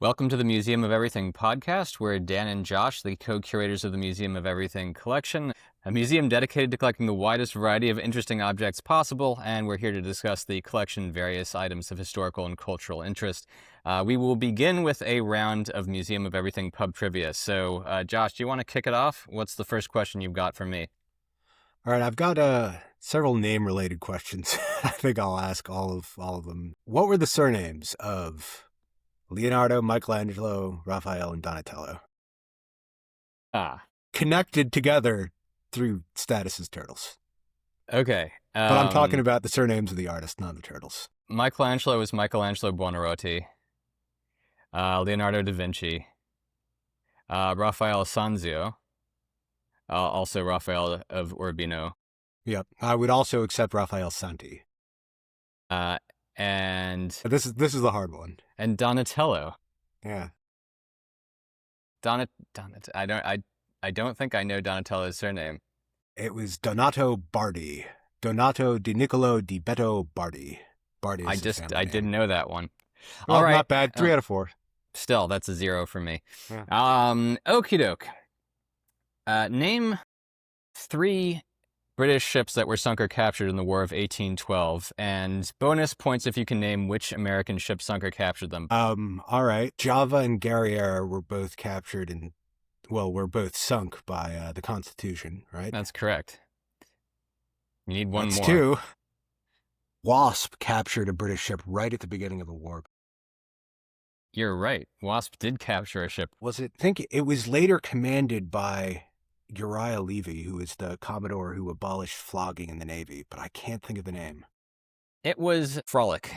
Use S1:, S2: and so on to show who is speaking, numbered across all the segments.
S1: Welcome to the Museum of Everything podcast. We're Dan and Josh, the co-curators of the Museum of Everything collection, a museum dedicated to collecting the widest variety of interesting objects possible, and we're here to discuss the collection various items of historical and cultural interest. We will begin with a round of Museum of Everything pub trivia. So, Josh, do you want to kick it off? What's the first question you've got for me?
S2: All right, I've got several name-related questions. I think I'll ask all of them. What were the surnames of Leonardo, Michelangelo, Raphael, and Donatello? Connected together through status as turtles.
S1: Okay.
S2: But I'm talking about the surnames of the artists, not the turtles.
S1: Michelangelo is Michelangelo Buonarroti. Leonardo da Vinci. Raphael Sanzio. Also Raphael of Urbino.
S2: Yep. I would also accept Raphael Santi.
S1: And
S2: this is the hard one.
S1: And Donatello.
S2: Yeah.
S1: I don't think I know Donatello's surname.
S2: It was Donato Bardi. Donato di Niccolo di Betto Bardi. Bardi.
S1: I didn't know that one.
S2: Well,
S1: all right,
S2: not bad. 3 out of 4.
S1: Still, that's a 0 for me.
S2: Yeah.
S1: Okie doke. Name 3 British ships that were sunk or captured in the War of 1812, and bonus points if you can name which American ship sunk or captured them.
S2: All right. Java and Guerriere were both captured were both sunk by the Constitution, right?
S1: That's correct. You need one more.
S2: 2. Wasp captured a British ship right at the beginning of the war.
S1: You're right. Wasp did capture a ship.
S2: I think it was later commanded by Uriah Levy, who is the Commodore who abolished flogging in the Navy, but I can't think of the name.
S1: It was Frolic.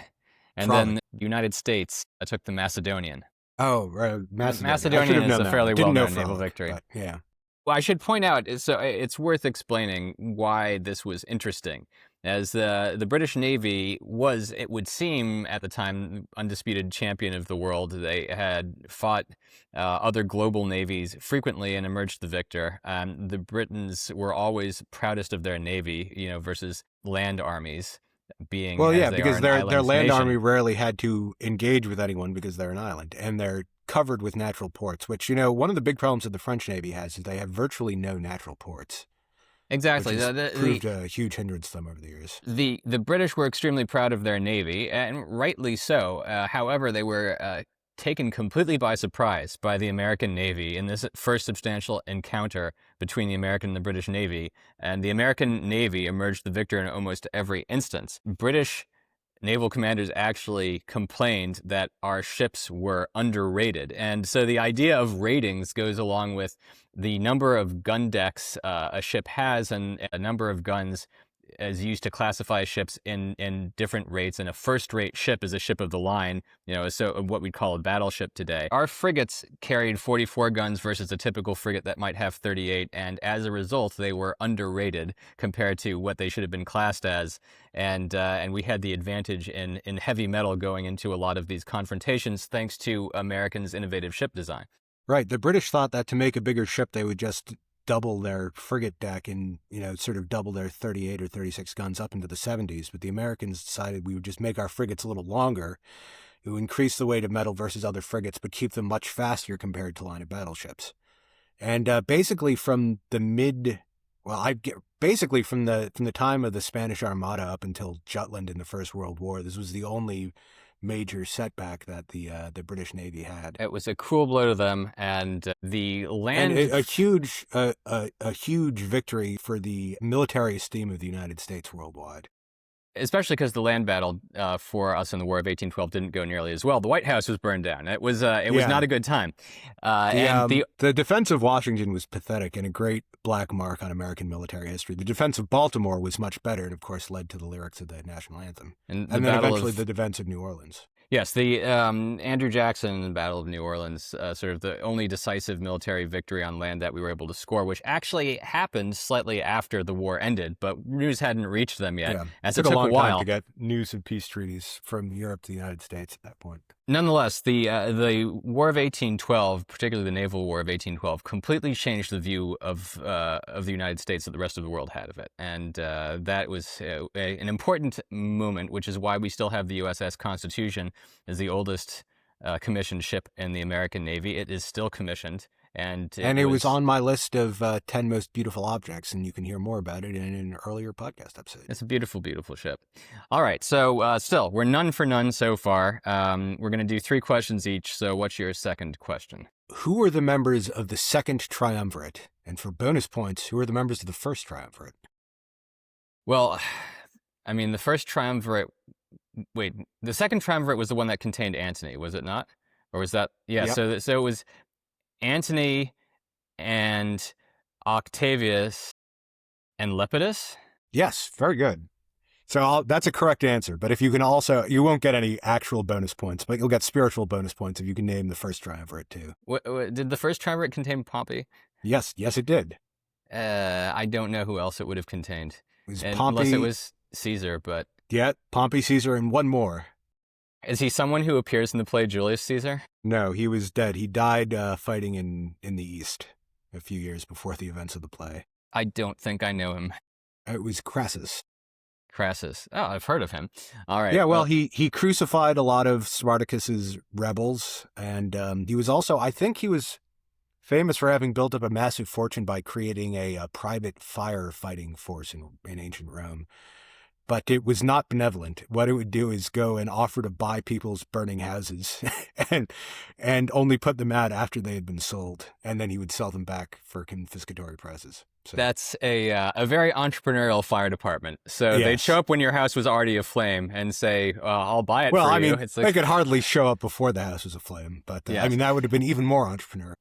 S1: And then the United States took the Macedonian.
S2: Oh, Macedonian.
S1: Macedonian is a fairly well-known naval victory.
S2: But, yeah.
S1: Well, I should point out, so it's worth explaining why this was interesting. As the British Navy was, it would seem at the time, undisputed champion of the world. They had fought other global navies frequently and emerged the victor. The Britons were always proudest of their navy, versus land armies.
S2: Because their land army rarely had to engage with anyone because they're an island, and they're covered with natural ports, which, one of the big problems that the French Navy has is they have virtually no natural ports.
S1: Exactly.
S2: Which has proved a huge hindrance to them over the years.
S1: The British were extremely proud of their navy, and rightly so. However, they were taken completely by surprise by the American Navy in this first substantial encounter between the American and the British Navy, and the American Navy emerged the victor in almost every instance. British naval commanders actually complained that our ships were underrated, and so the idea of ratings goes along with the number of gun decks a ship has and a number of guns is used to classify ships in different rates, and a first-rate ship is a ship of the line, so what we'd call a battleship today. Our frigates carried 44 guns versus a typical frigate that might have 38, and as a result, they were underrated compared to what they should have been classed as, and we had the advantage in heavy metal going into a lot of these confrontations thanks to Americans' innovative ship design.
S2: Right. The British thought that to make a bigger ship, they would just double their frigate deck and, sort of double their 38 or 36 guns up into the 70s. But the Americans decided we would just make our frigates a little longer. It would increase the weight of metal versus other frigates, but keep them much faster compared to line of battleships. And basically from the time of the Spanish Armada up until Jutland in the First World War, this was the only major setback that the British Navy had.
S1: It was a cruel blow to them, and the land...
S2: And a huge victory for the military esteem of the United States worldwide.
S1: Especially because the land battle for us in the War of 1812 didn't go nearly as well. The White House was burned down. It was not a good time.
S2: The defense of Washington was pathetic and a great black mark on American military history. The defense of Baltimore was much better and, of course, led to the lyrics of the national anthem. And then eventually the defense of New Orleans.
S1: Yes, the Andrew Jackson Battle of New Orleans, sort of the only decisive military victory on land that we were able to score, which actually happened slightly after the war ended, but news hadn't reached them yet.
S2: Yeah.
S1: As
S2: it took a long time to get news of peace treaties from Europe to the United States at that point.
S1: Nonetheless, the War of 1812, particularly the Naval War of 1812, completely changed the view of the United States that the rest of the world had of it, and that was an important moment, which is why we still have the USS Constitution as the oldest commissioned ship in the American Navy. It is still commissioned, and
S2: And it was on my list of 10 most beautiful objects, and you can hear more about it in an earlier podcast episode.
S1: It's a beautiful, beautiful ship. All right, so still, we're none for none so far. We're going to do 3 questions each, so what's your second question?
S2: Who were the members of the second triumvirate? And for bonus points, who are the members of the first triumvirate?
S1: Well, I mean, the first triumvirate... Wait, the second triumvirate was the one that contained Antony, was it not? Or was that... Yeah,
S2: Yep.
S1: so it was Antony and Octavius and Lepidus?
S2: Yes, very good. So that's a correct answer. But if you can also, you won't get any actual bonus points, but you'll get spiritual bonus points if you can name the first triumvirate too.
S1: Did the first triumvirate contain Pompey?
S2: Yes, it did.
S1: I don't know who else it would have contained.
S2: It was
S1: Unless
S2: Pompey.
S1: it was Caesar, but...
S2: Yeah, Pompey, Caesar, and one more.
S1: Is he someone who appears in the play Julius Caesar?
S2: No, he was dead. He died fighting in the East a few years before the events of the play.
S1: I don't think I know him.
S2: It was Crassus.
S1: Crassus. Oh, I've heard of him. All right.
S2: Yeah, well, he crucified a lot of Spartacus's rebels, and he was also, I think he was famous for having built up a massive fortune by creating a private firefighting force in ancient Rome. But it was not benevolent. What it would do is go and offer to buy people's burning houses and only put them out after they had been sold. And then he would sell them back for confiscatory prices. So.
S1: That's a very entrepreneurial fire department. So
S2: Yes.
S1: they'd show up when your house was already aflame and say, I'll buy it for you.
S2: Well, I mean,
S1: It's like,
S2: they could hardly show up before the house was aflame. But,
S1: Yes.
S2: I mean, that would have been even more entrepreneurial.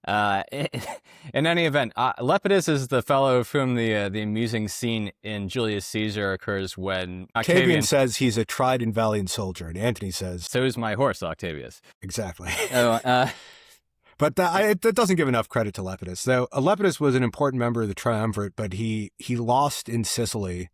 S1: In any event, Lepidus is the fellow of whom the amusing scene in Julius Caesar occurs when
S2: Octavian says he's a tried and valiant soldier, and Antony says...
S1: So is my horse, Octavius.
S2: Exactly.
S1: But
S2: it doesn't give enough credit to Lepidus. Though Lepidus was an important member of the triumvirate, but he lost in Sicily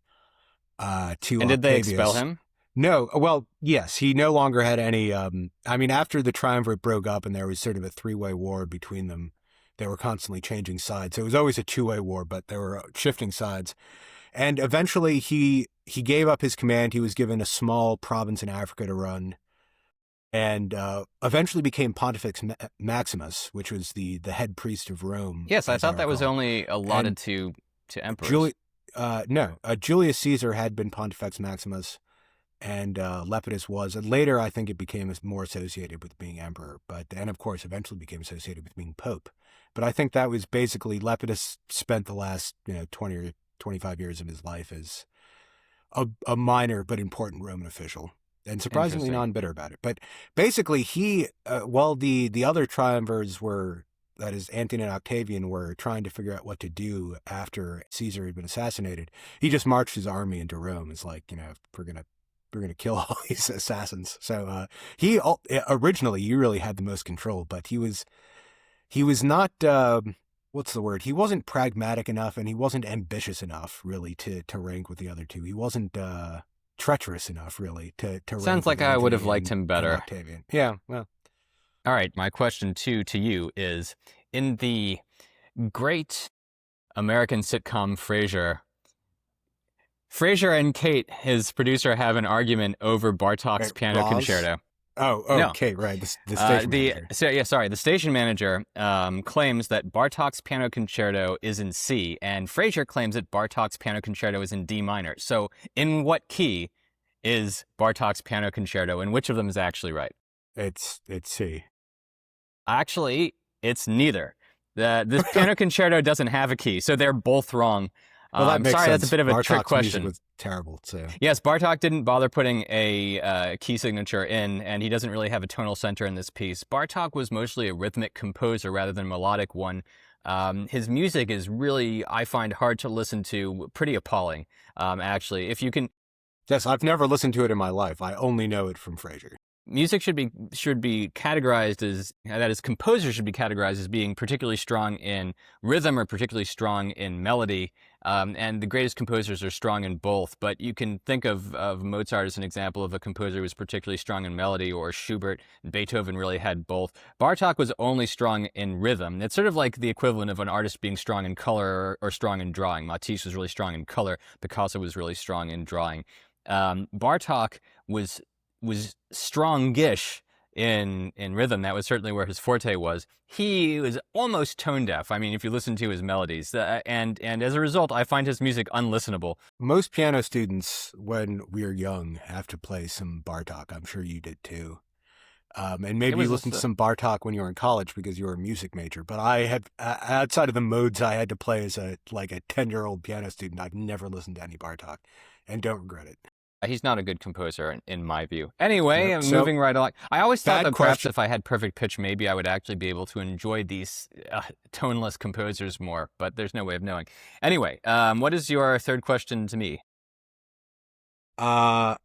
S2: to Octavius.
S1: And did they expel him?
S2: No. Well, yes. He no longer had any... I mean, after the triumvirate broke up and there was sort of a 3-way war between them, they were constantly changing sides. So it was always a 2-way war, but they were shifting sides. And eventually he gave up his command. He was given a small province in Africa to run. And eventually became Pontifex Maximus, which was the head priest of Rome.
S1: Yes, I thought that was only allotted to emperors.
S2: Julius Caesar had been Pontifex Maximus, and Lepidus was. And later, I think it became more associated with being emperor, and of course, eventually became associated with being pope. But I think that was basically Lepidus spent the last 20 or 25 years of his life as a minor but important Roman official. And surprisingly non-bitter about it. But basically while the other triumvirs were, that is Antony and Octavian, were trying to figure out what to do after Caesar had been assassinated, he just marched his army into Rome. It's like, we're gonna kill all these assassins. So he originally, you really had the most control, but he was not, what's the word? He wasn't pragmatic enough, and he wasn't ambitious enough, really, to rank with the other two. He wasn't treacherous enough, really, to
S1: Sounds like I would have liked him better.
S2: Octavian. Yeah, well.
S1: All right, my question to you is, in the great American sitcom Frasier and Kate, his producer, have an argument over Bartók's Piano Concerto.
S2: Oh,
S1: no.
S2: Kate, right, the station manager.
S1: The station manager claims that Bartók's Piano Concerto is in C, and Frasier claims that Bartók's Piano Concerto is in D minor. So in what key is Bartók's Piano Concerto, and which of them is actually right?
S2: It's C.
S1: Actually, it's neither. The Piano Concerto doesn't have a key, so they're both wrong.
S2: Well, that makes sense.
S1: That's a bit of a trick
S2: Bartók's
S1: question.
S2: Music was terrible, so.
S1: Yes, Bartók didn't bother putting a key signature in, and he doesn't really have a tonal center in this piece. Bartók was mostly a rhythmic composer rather than a melodic one. His music is really, I find, hard to listen to, pretty appalling, actually. If you can...
S2: Yes, I've never listened to it in my life. I only know it from Frasier.
S1: Music should be categorized as, that is, composers should be categorized as being particularly strong in rhythm or particularly strong in melody. And the greatest composers are strong in both. But you can think of Mozart as an example of a composer who was particularly strong in melody, or Schubert. Beethoven really had both. Bartók was only strong in rhythm. It's sort of like the equivalent of an artist being strong in color or strong in drawing. Matisse was really strong in color. Picasso was really strong in drawing. Bartók was strongish in rhythm. That was certainly where his forte was. He was almost tone deaf. I mean, if you listen to his melodies, and as a result, I find his music unlistenable.
S2: Most piano students, when we're young, have to play some Bartok. I'm sure you did too. And maybe you listened to some Bartok when you were in college because you were a music major. But I had, outside of the modes I had to play as a 10-year-old piano student, I've never listened to any Bartok, and don't regret it.
S1: He's not a good composer, in my view. Anyway,
S2: Yep.
S1: moving right along. I always thought that perhaps
S2: question.
S1: if I had perfect pitch, maybe I would actually be able to enjoy these toneless composers more, but there's no way of knowing. Anyway, what is your third question to me?
S2: You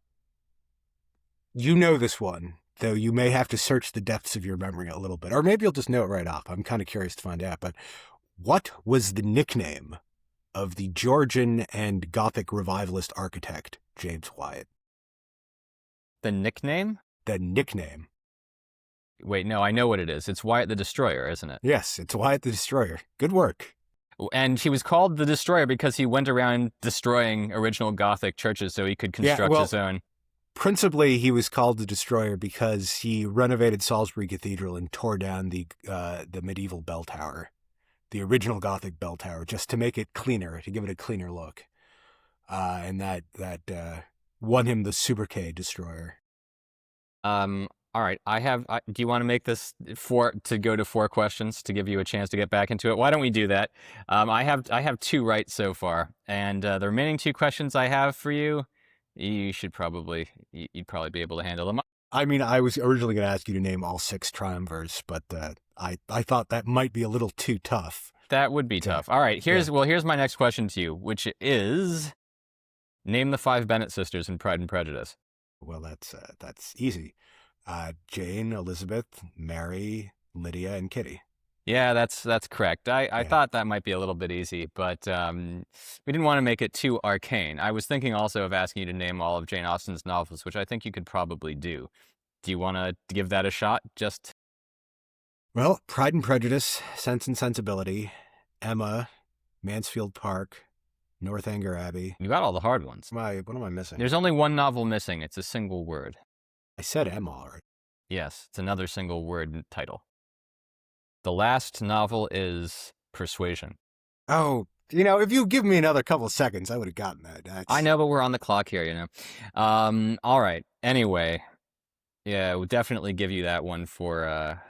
S2: know this one, though you may have to search the depths of your memory a little bit, or maybe you'll just know it right off. I'm kind of curious to find out. But what was the nickname of the Georgian and Gothic revivalist architect James Wyatt?
S1: The nickname?
S2: The nickname.
S1: Wait, no, I know what it is. It's Wyatt the Destroyer, isn't it?
S2: Yes, it's Wyatt the Destroyer. Good work.
S1: And he was called the Destroyer because he went around destroying original Gothic churches so he could construct his own.
S2: Principally, he was called the Destroyer because he renovated Salisbury Cathedral and tore down the medieval bell tower, the original Gothic bell tower, just to make it cleaner, to give it a cleaner look. And that won him the Sobriquet Destroyer.
S1: All right. Do you want to make this to go to 4 questions to give you a chance to get back into it? Why don't we do that? I have 2 right so far, and the remaining 2 questions I have for you, you'd probably be able to handle them.
S2: I mean, I was originally going to ask you to name all 6 triumvirs, but I thought that might be a little too tough.
S1: That would be tough. All right. Here's my next question to you, which is, name the 5 Bennett sisters in Pride and Prejudice.
S2: Well, that's easy. Jane, Elizabeth, Mary, Lydia, and Kitty.
S1: Yeah, that's correct. I thought that might be a little bit easy, but we didn't want to make it too arcane. I was thinking also of asking you to name all of Jane Austen's novels, which I think you could probably do. Do you want to give that a shot?
S2: Well, Pride and Prejudice, Sense and Sensibility, Emma, Mansfield Park, Northanger Abbey.
S1: You got all the hard ones.
S2: What am I missing?
S1: There's only one novel missing. It's a single word.
S2: I said Emma already.
S1: Yes, it's another single word title. The last novel is Persuasion.
S2: Oh, if you give me another couple of seconds, I would have gotten that.
S1: I know, but we're on the clock here, All right. Anyway, yeah, we'll definitely give you that one for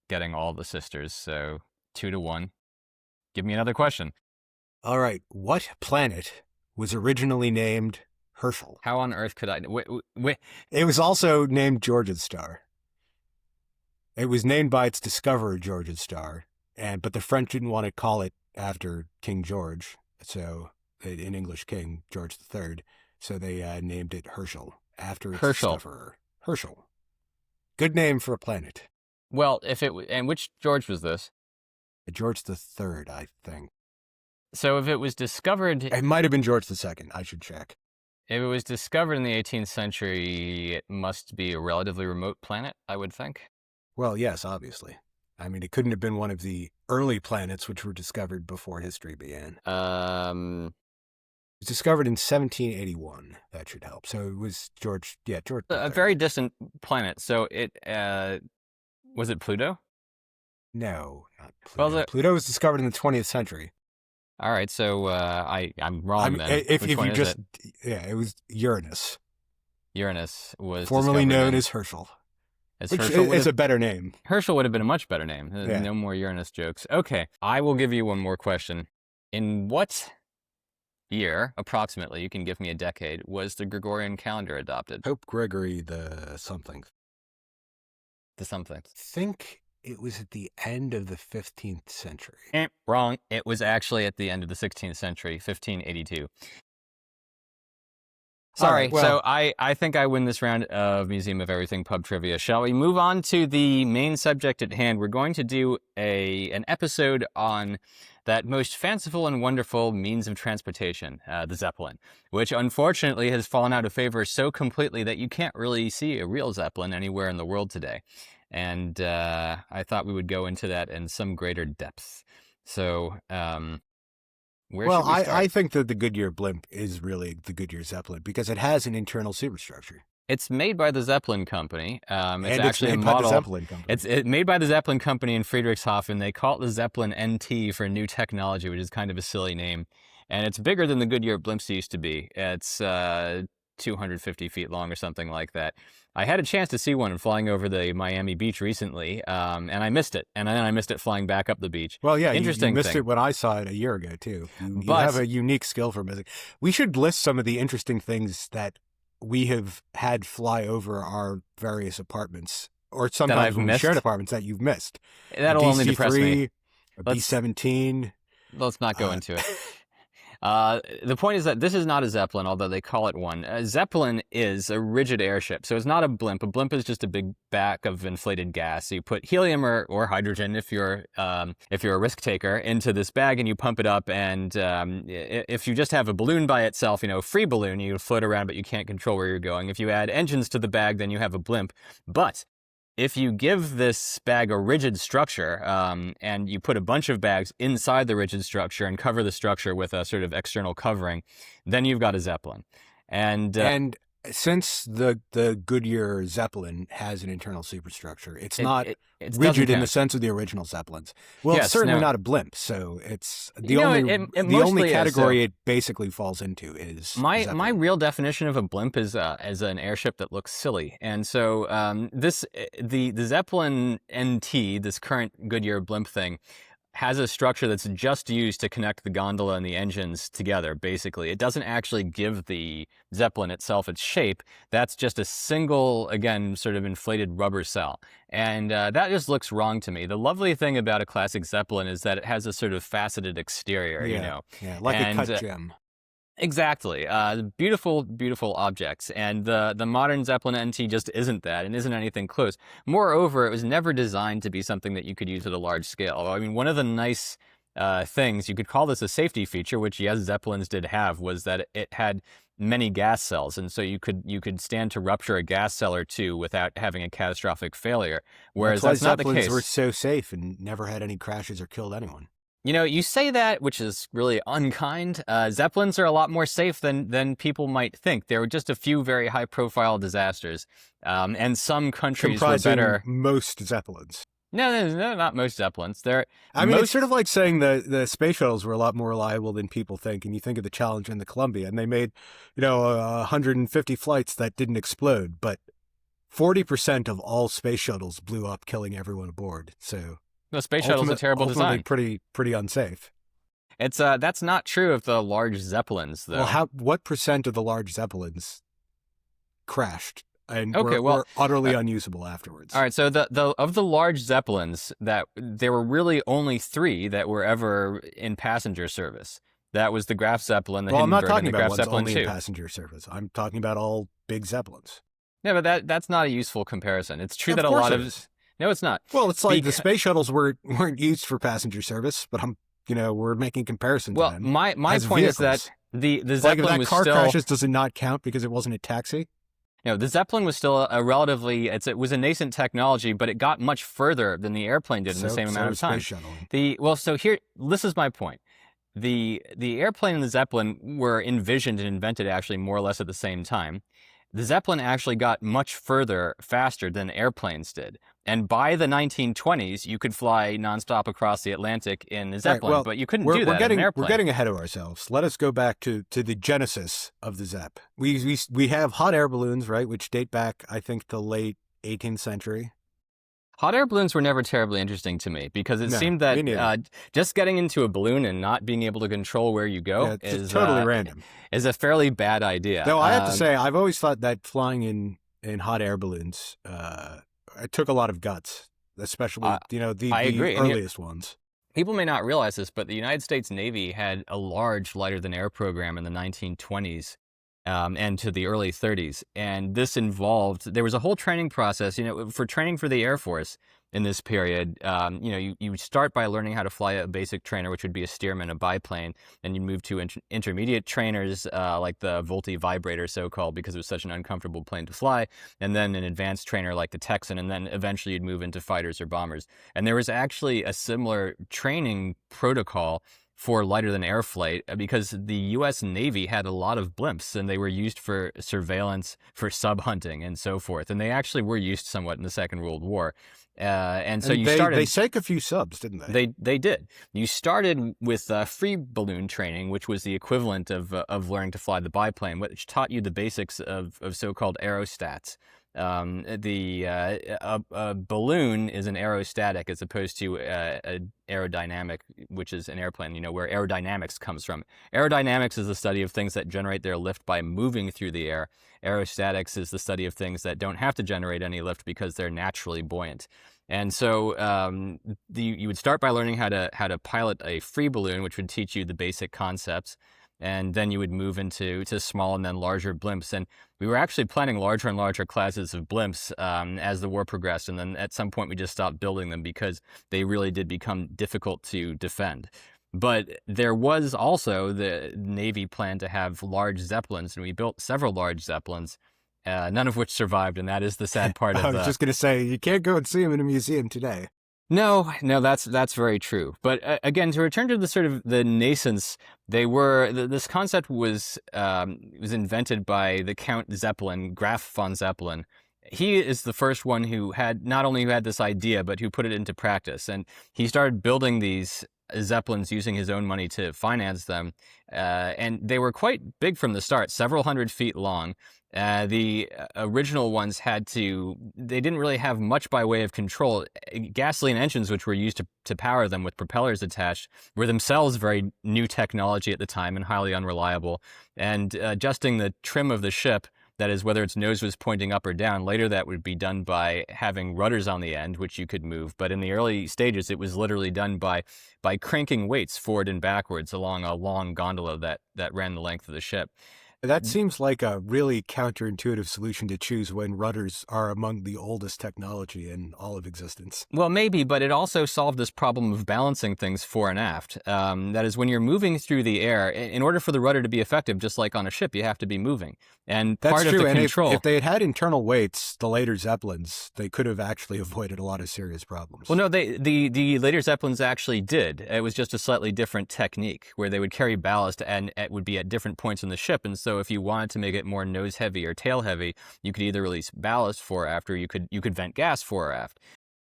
S1: getting all the sisters. So 2-1. Give me another question.
S2: All right. What planet was originally named Herschel?
S1: How on earth could I? Wait.
S2: It was also named George's Star. It was named by its discoverer, George's Star, but the French didn't want to call it after King George, so an English king, George III, so they named it Herschel after its discoverer. Herschel. Good name for a planet.
S1: Well, and which George was this?
S2: George III, I think.
S1: So if it was discovered,
S2: it might have been George II. I should check.
S1: If it was discovered in the 18th century, it must be a relatively remote planet, I would think.
S2: Well, yes, obviously. I mean, it couldn't have been one of the early planets which were discovered before history began. It was discovered in 1781. That should help. So it was George.
S1: A very distant planet. So it was it Pluto?
S2: No, not Pluto. Pluto was discovered in the 20th century.
S1: All right, so I'm wrong then.
S2: If you just it was Uranus.
S1: Uranus was
S2: formerly known as Herschel. Which is a better name.
S1: Herschel would have been a much better name.
S2: Yeah.
S1: No more Uranus jokes. Okay, I will give you one more question. In what year, approximately, you can give me a decade, was the Gregorian calendar adopted?
S2: Pope Gregory the something.
S1: The something.
S2: I think it was at the end of the 15th century.
S1: Wrong. It was actually at the end of the 16th century, 1582. Sorry,
S2: right, well,
S1: so I think I win this round of Museum of Everything pub trivia. Shall we move on to the main subject at hand? We're going to do an episode on that most fanciful and wonderful means of transportation, the Zeppelin, which unfortunately has fallen out of favor so completely that you can't really see a real Zeppelin anywhere in the world today. And I thought we would go into that in some greater depth. So, where should we start?
S2: I think that the Goodyear blimp is really the Goodyear Zeppelin because it has an internal superstructure.
S1: It's made by the Zeppelin company. It's
S2: And it's
S1: actually a
S2: made by the
S1: model.
S2: Zeppelin company.
S1: It's made by the Zeppelin company in Friedrichshafen. They call it the Zeppelin NT for new technology, which is kind of a silly name. And it's bigger than the Goodyear blimps used to be. It's 250 feet long or something like that. I had a chance to see one flying over the Miami beach recently, and I missed it. And then I missed it flying back up the beach.
S2: Well, yeah, you
S1: Interesting
S2: missed
S1: thing.
S2: it when I saw it a year ago, too. You have
S1: But
S2: a unique skill for missing. We should list some of the interesting things that we have had fly over our various apartments, or
S1: that
S2: sometimes
S1: I've
S2: when we shared
S1: missed,
S2: apartments that you've missed. A
S1: that'll only depress me.
S2: DC-3, a
S1: Let's
S2: B-17.
S1: let's not go
S2: Uh,
S1: into it. The point is that this is not a Zeppelin, although they call it one. A Zeppelin is a rigid airship, so it's not a blimp. A blimp is just a big bag of inflated gas. So you put helium or hydrogen, if you're a risk taker, into this bag, and you pump it up. And if you just have a balloon by itself, free balloon, you float around, but you can't control where you're going. If you add engines to the bag, then you have a blimp. But if you give this bag a rigid structure, and you put a bunch of bags inside the rigid structure and cover the structure with a sort of external covering, then you've got a Zeppelin. And
S2: and since the Goodyear Zeppelin has an internal superstructure, it's
S1: it,
S2: not
S1: it, it doesn't
S2: rigid in the
S1: count.
S2: sense of the original Zeppelins. Well, it's
S1: Yes,
S2: certainly
S1: no.
S2: not a blimp, so it's
S1: It
S2: the
S1: mostly
S2: only
S1: is.
S2: category
S1: So
S2: it basically falls into is
S1: my
S2: Zeppelin.
S1: real definition of a blimp is as an airship that looks silly. And so the Zeppelin NT, this current Goodyear blimp thing, has a structure that's just used to connect the gondola and the engines together, basically. It doesn't actually give the Zeppelin itself its shape. That's just a single, again, sort of inflated rubber cell. And that just looks wrong to me. The lovely thing about a classic Zeppelin is that it has a sort of faceted exterior,
S2: Yeah, like a
S1: And
S2: cut gem.
S1: exactly. Beautiful, beautiful objects. And the modern Zeppelin NT just isn't that and isn't anything close. Moreover, it was never designed to be something that you could use at a large scale. I mean, one of the nice things, you could call this a safety feature, which yes, Zeppelins did have, was that it had many gas cells. And so you could stand to rupture a gas cell or two without having a catastrophic failure. Whereas
S2: That's why
S1: that's not the
S2: Zeppelins
S1: case.
S2: were so safe and never had any crashes or killed anyone.
S1: You say that, which is really unkind. Zeppelins are a lot more safe than people might think. There were just a few very high-profile disasters, and some countries were
S2: Comprising
S1: better.
S2: most Zeppelins.
S1: No, not most Zeppelins.
S2: I mean, it's sort
S1: Most.
S2: of like saying the space shuttles were a lot more reliable than people think. And you think of the Challenger and the Columbia, and they made, 150 flights that didn't explode, but 40% of all space shuttles blew up, killing everyone aboard. So
S1: The space shuttle's a terrible
S2: ultimately
S1: design.
S2: pretty unsafe.
S1: It's that's not true of the large Zeppelins, though.
S2: Well, what percent of the large Zeppelins crashed and
S1: Okay,
S2: were
S1: well,
S2: utterly unusable afterwards?
S1: all right. So of the large Zeppelins, that there were really only 3 that were ever in passenger service. That was the Graf Zeppelin, the
S2: Well, I'm not
S1: Hindenburg,
S2: talking
S1: and the
S2: about
S1: Graf
S2: ones
S1: Zeppelin
S2: only
S1: 2.
S2: in passenger service. I'm talking about all big Zeppelins.
S1: Yeah, but that's not a useful comparison. It's true
S2: Of
S1: that a
S2: course
S1: lot
S2: it
S1: of
S2: is.
S1: no, it's not.
S2: Well, it's like the
S1: Beca-
S2: space shuttles weren't used for passenger service, but we're making comparison to
S1: well,
S2: them
S1: my
S2: as
S1: point is that
S2: vehicles.
S1: the
S2: Like if
S1: Zeppelin
S2: that
S1: was
S2: car
S1: still
S2: crashes, does it not count because it wasn't a taxi?
S1: the Zeppelin was still a relatively it was a nascent technology, but it got much further than the airplane did in the same amount of
S2: is
S1: time.
S2: space shuttling.
S1: So here, this is my point. The airplane and the Zeppelin were envisioned and invented actually more or less at the same time. The Zeppelin actually got much further faster than airplanes did. And by the 1920s, you could fly nonstop across the Atlantic in a
S2: All right,
S1: Zeppelin,
S2: well,
S1: but you couldn't do that in an
S2: we're
S1: airplane.
S2: getting ahead of ourselves. Let us go back to the genesis of the Zepp. We have hot air balloons, right, which date back, I think, the late 18th century.
S1: Hot air balloons were never terribly interesting to me because it
S2: No,
S1: seemed
S2: me
S1: that
S2: neither.
S1: just getting into a balloon and not being able to control where you go
S2: Yeah, it's just totally random.
S1: is a fairly bad idea.
S2: Though I have to say, I've always thought that flying in hot air balloons, it took a lot of guts, especially
S1: I
S2: the
S1: agree. And
S2: earliest ones.
S1: people may not realize this, but the United States Navy had a large lighter-than-air program in the 1920s and to the early 30s. And this involved, there was a whole training process, for training for the Air Force in this period. You start by learning how to fly a basic trainer, which would be a steerman, a biplane. Then you move to intermediate trainers, like the Volti vibrator, so-called, because it was such an uncomfortable plane to fly. And then an advanced trainer like the Texan. And then eventually you'd move into fighters or bombers. And there was actually a similar training protocol for lighter than air flight because the U.S. Navy had a lot of blimps and they were used for surveillance, for sub hunting, and so forth. And they actually were used somewhat in the Second World War. And so
S2: they sank a few subs, didn't they?
S1: They did. You started with free balloon training, which was the equivalent of learning to fly the biplane, which taught you the basics of so-called aerostats. A balloon is an aerostatic as opposed to a aerodynamic, which is an airplane, where aerodynamics comes from. Aerodynamics is the study of things that generate their lift by moving through the air. Aerostatics is the study of things that don't have to generate any lift because they're naturally buoyant. And so you would start by learning how to pilot a free balloon, which would teach you the basic concepts. And then you would move into small and then larger blimps. And we were actually planning larger and larger classes of blimps as the war progressed. And then at some point, we just stopped building them because they really did become difficult to defend. But there was also the Navy plan to have large Zeppelins, and we built several large Zeppelins, none of which survived. And that is the sad part of
S2: I was just going to say, you can't go and see them in a museum today.
S1: No, that's very true. But again, to return to the sort of the nascence, this concept was invented by the Count Zeppelin, Graf von Zeppelin. He is the first one who not only had this idea, but who put it into practice. And he started building these Zeppelins using his own money to finance them. And they were quite big from the start, several hundred feet long. The original ones they didn't really have much by way of control. Gasoline engines, which were used to power them with propellers attached, were themselves very new technology at the time and highly unreliable. And adjusting the trim of the ship, that is, whether its nose was pointing up or down, later that would be done by having rudders on the end, which you could move. But in the early stages, it was literally done by cranking weights forward and backwards along a long gondola that ran the length of the ship.
S2: That seems like a really counterintuitive solution to choose when rudders are among the oldest technology in all of existence.
S1: Well, maybe, but it also solved this problem of balancing things fore and aft. That is, when you're moving through the air, in order for the rudder to be effective, just like on a ship, you have to be moving. And
S2: that's
S1: part
S2: true.
S1: of the
S2: And
S1: control...
S2: if they had internal weights, the later Zeppelins, they could have actually avoided a lot of serious problems.
S1: Well, no, the later Zeppelins actually did. It was just a slightly different technique where they would carry ballast and it would be at different points in the ship. And so if you wanted to make it more nose heavy or tail heavy, you could either release ballast fore or aft, or you could vent gas fore or aft.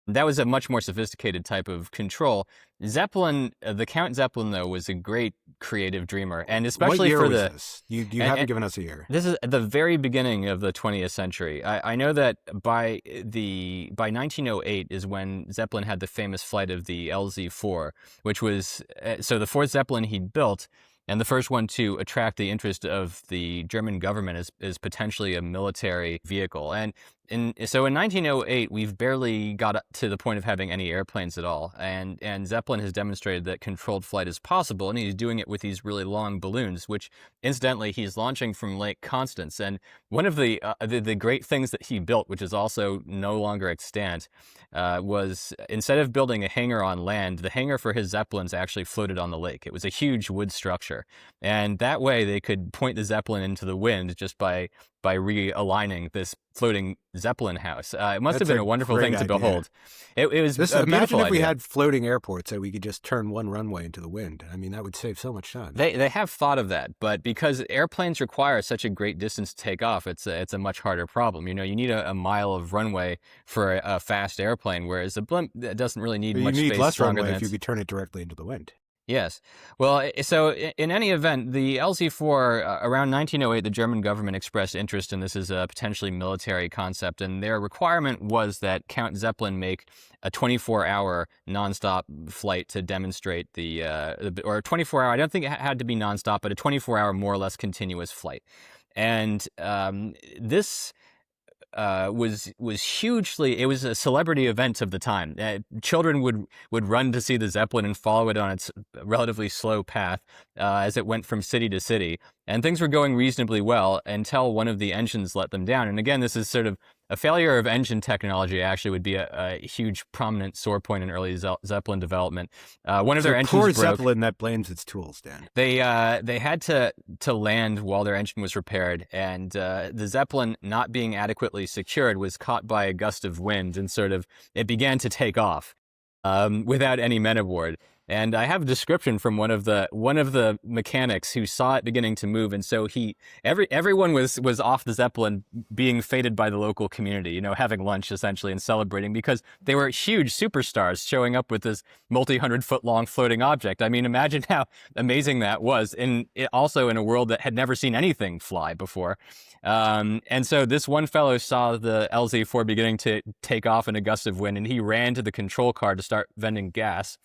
S1: That was a much more sophisticated type of control. Zeppelin, the Count Zeppelin, though, was a great creative dreamer, and especially
S2: what year
S1: for
S2: was this? You haven't given us a year.
S1: This is at the very beginning of the 20th century. I know that by 1908 is when Zeppelin had the famous flight of the LZ-4, which was so the fourth Zeppelin he'd built. And the first one to attract the interest of the German government is potentially a military vehicle. And so in 1908, we've barely got to the point of having any airplanes at all. And Zeppelin has demonstrated that controlled flight is possible, and he's doing it with these really long balloons, which incidentally, he's launching from Lake Constance. And one of the great things that he built, which is also no longer extant, was instead of building a hangar on land, the hangar for his Zeppelins actually floated on the lake. It was a huge wood structure. And that way they could point the Zeppelin into the wind just by realigning this floating Zeppelin house. It must have been a wonderful thing to behold. It was a beautiful
S2: imagine if we
S1: idea.
S2: had floating airports that we could just turn one runway into the wind. I mean, that would save so much time.
S1: They have thought of that, but because airplanes require such a great distance to take off, it's a much harder problem. You need a mile of runway for a fast airplane, whereas a blimp doesn't really need much space.
S2: You need less
S1: stronger
S2: runway
S1: than
S2: if you could turn it directly into the wind.
S1: Yes. Well, so in any event, the LZ-4, around 1908, the German government expressed interest in this as a potentially military concept, and their requirement was that Count Zeppelin make a 24-hour nonstop flight to demonstrate or a 24-hour, I don't think it had to be nonstop, but a 24-hour more or less continuous flight. And this was hugely. It was a celebrity event of the time. Children would run to see the Zeppelin and follow it on its relatively slow path as it went from city to city. And things were going reasonably well until one of the engines let them down. And again, this is sort of a failure of engine technology. Actually, would be a huge, prominent sore point in early Zeppelin development. One of their engines
S2: poor
S1: broke.
S2: Zeppelin that blames its tools, Dan.
S1: They had to land while their engine was repaired, and the Zeppelin, not being adequately secured, was caught by a gust of wind, and it began to take off without any men aboard. And I have a description from one of the mechanics who saw it beginning to move, and so everyone was off the Zeppelin, being feted by the local community, having lunch essentially and celebrating because they were huge superstars showing up with this multi-100-foot long floating object. I mean, imagine how amazing that was, also in a world that had never seen anything fly before. And so this one fellow saw the LZ-4 beginning to take off in a gust of wind, and he ran to the control car to start venting gas.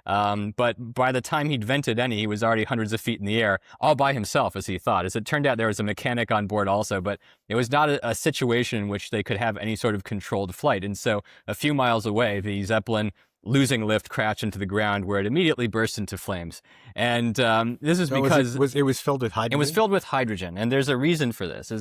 S1: But by the time he'd vented any, he was already hundreds of feet in the air, all by himself, as he thought. As it turned out, there was a mechanic on board also, but it was not a situation in which they could have any sort of controlled flight. And so a few miles away, the Zeppelin, losing lift, crashed into the ground, where it immediately burst into flames. And this is because
S2: it was filled with hydrogen.
S1: It was filled with hydrogen, and there's a reason for this.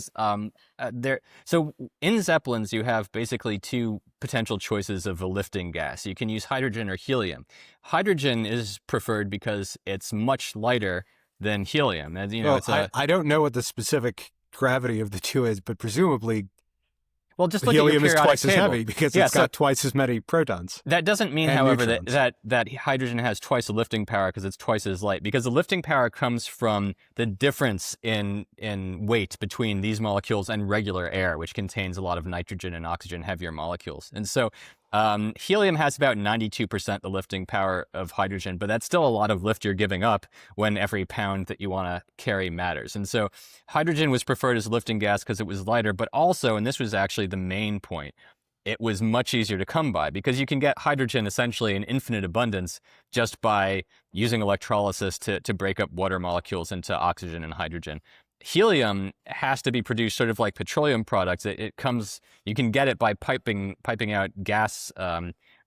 S1: So in Zeppelins, you have basically two potential choices of a lifting gas. You can use hydrogen or helium. Hydrogen is preferred because it's much lighter than helium. And
S2: I don't know what the specific gravity of the two is, but presumably.
S1: Well, just look at your
S2: helium is twice
S1: table.
S2: as heavy because it's got twice as many protons.
S1: That doesn't mean, however, that hydrogen has twice the lifting power because it's twice as light. Because the lifting power comes from the difference in weight between these molecules and regular air, which contains a lot of nitrogen and oxygen, heavier molecules. And so helium has about 92% the lifting power of hydrogen, but that's still a lot of lift you're giving up when every pound that you want to carry matters. And so hydrogen was preferred as a lifting gas because it was lighter, but also, and this was actually the main point, it was much easier to come by because you can get hydrogen essentially in infinite abundance just by using electrolysis to break up water molecules into oxygen and hydrogen. Helium has to be produced sort of like petroleum products. You can get it by piping out gas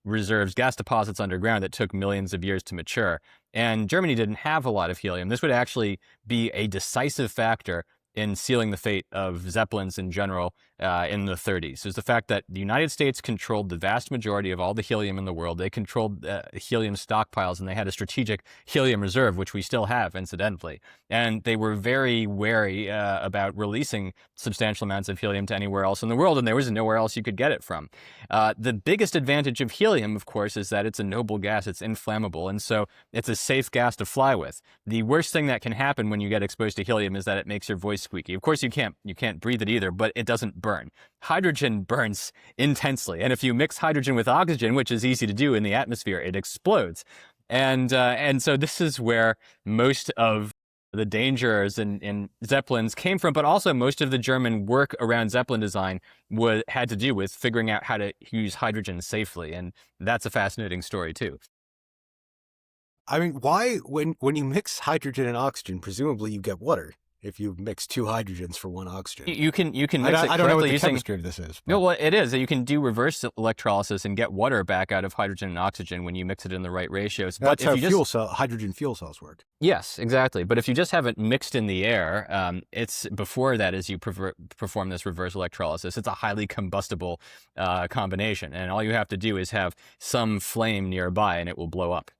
S1: reserves, gas deposits underground that took millions of years to mature. And Germany didn't have a lot of helium. This would actually be a decisive factor in sealing the fate of Zeppelins in general in the 30s. Is the fact that the United States controlled the vast majority of all the helium in the world. They controlled helium stockpiles, and they had a strategic helium reserve, which we still have, incidentally. And they were very wary about releasing substantial amounts of helium to anywhere else in the world, and there was nowhere else you could get it from. The biggest advantage of helium, of course, is that it's a noble gas. It's inflammable, and so it's a safe gas to fly with. The worst thing that can happen when you get exposed to helium is that it makes your voice squeaky. Of course, you can't breathe it either, but it doesn't burn. Hydrogen burns intensely, and if you mix hydrogen with oxygen, which is easy to do in the atmosphere, it explodes. And so this is where most of the dangers in Zeppelins came from, but also most of the German work around Zeppelin design had to do with figuring out how to use hydrogen safely, and that's a fascinating story too.
S2: I mean, why, when you mix hydrogen and oxygen, presumably you get water. If you mix two hydrogens for one oxygen,
S1: you can mix it correctly.
S2: I don't know what the chemistry of this is.
S1: No, well, it is. You can do reverse electrolysis and get water back out of hydrogen and oxygen when you mix it in the right ratios.
S2: That's how hydrogen fuel cells work.
S1: Yes, exactly. But if you just have it mixed in the air, it's before that as you perform this reverse electrolysis. It's a highly combustible combination, and all you have to do is have some flame nearby, and it will blow up.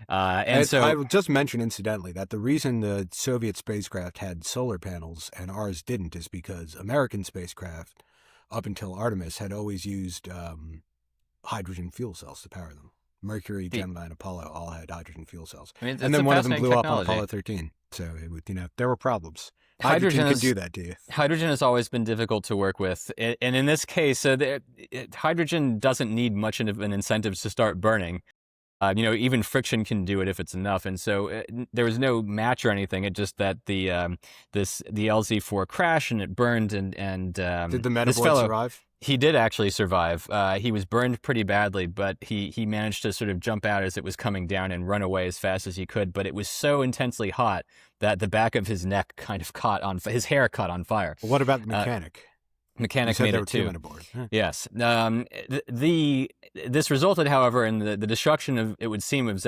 S1: So
S2: I will just mention incidentally that the reason the Soviet spacecraft had solar panels and ours didn't is because American spacecraft, up until Artemis, had always used hydrogen fuel cells to power them. Mercury, Gemini, and Apollo all had hydrogen fuel cells.
S1: I mean,
S2: and then one of them blew up on Apollo 13. So there were problems. Hydrogen can do that to you.
S1: Hydrogen has always been difficult to work with. And in this case, hydrogen doesn't need much of an incentive to start burning. Even friction can do it if it's enough. And so there was no match or anything. It just that the LZ-4 crashed and it burned and
S2: did the Metaboy survive?
S1: He did actually survive. He was burned pretty badly, but he managed to sort of jump out as it was coming down and run away as fast as he could. But it was so intensely hot that the back of his neck kind of his hair caught on fire.
S2: Well, what about the mechanic?
S1: Mechanic made it too.
S2: Huh.
S1: Yes. This resulted, however, in the destruction of, it would seem, of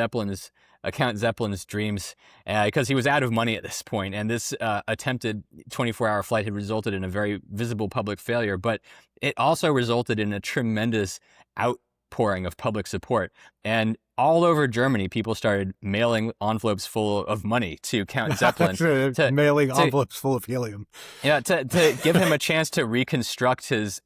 S1: Count Zeppelin's dreams, because he was out of money at this point, and this attempted 24-hour flight had resulted in a very visible public failure, but it also resulted in a tremendous outpouring of public support. And all over Germany, people started mailing envelopes full of money to Count Zeppelin to
S2: Mailing
S1: to
S2: envelopes full of helium.
S1: yeah, to give him a chance to reconstruct his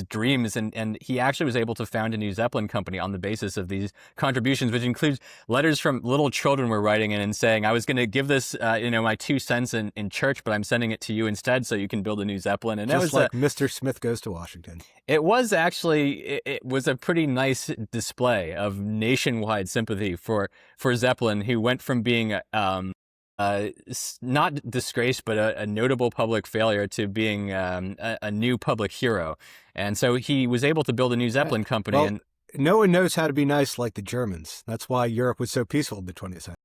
S1: dreams, and he actually was able to found a new Zeppelin company on the basis of these contributions, which includes letters from little children were writing in and saying, "I was going to give this, my 2 cents in church, but I'm sending it to you instead, so you can build a new Zeppelin." And
S2: Just like Mr. Smith Goes to Washington.
S1: it was actually it was a pretty nice display of nationwide sympathy for Zeppelin, who went from being not disgraced, but a notable public failure to being a new public hero. And so he was able to build a new Zeppelin company.
S2: Well,
S1: and
S2: no one knows how to be nice like the Germans. That's why Europe was so peaceful in the 20th century.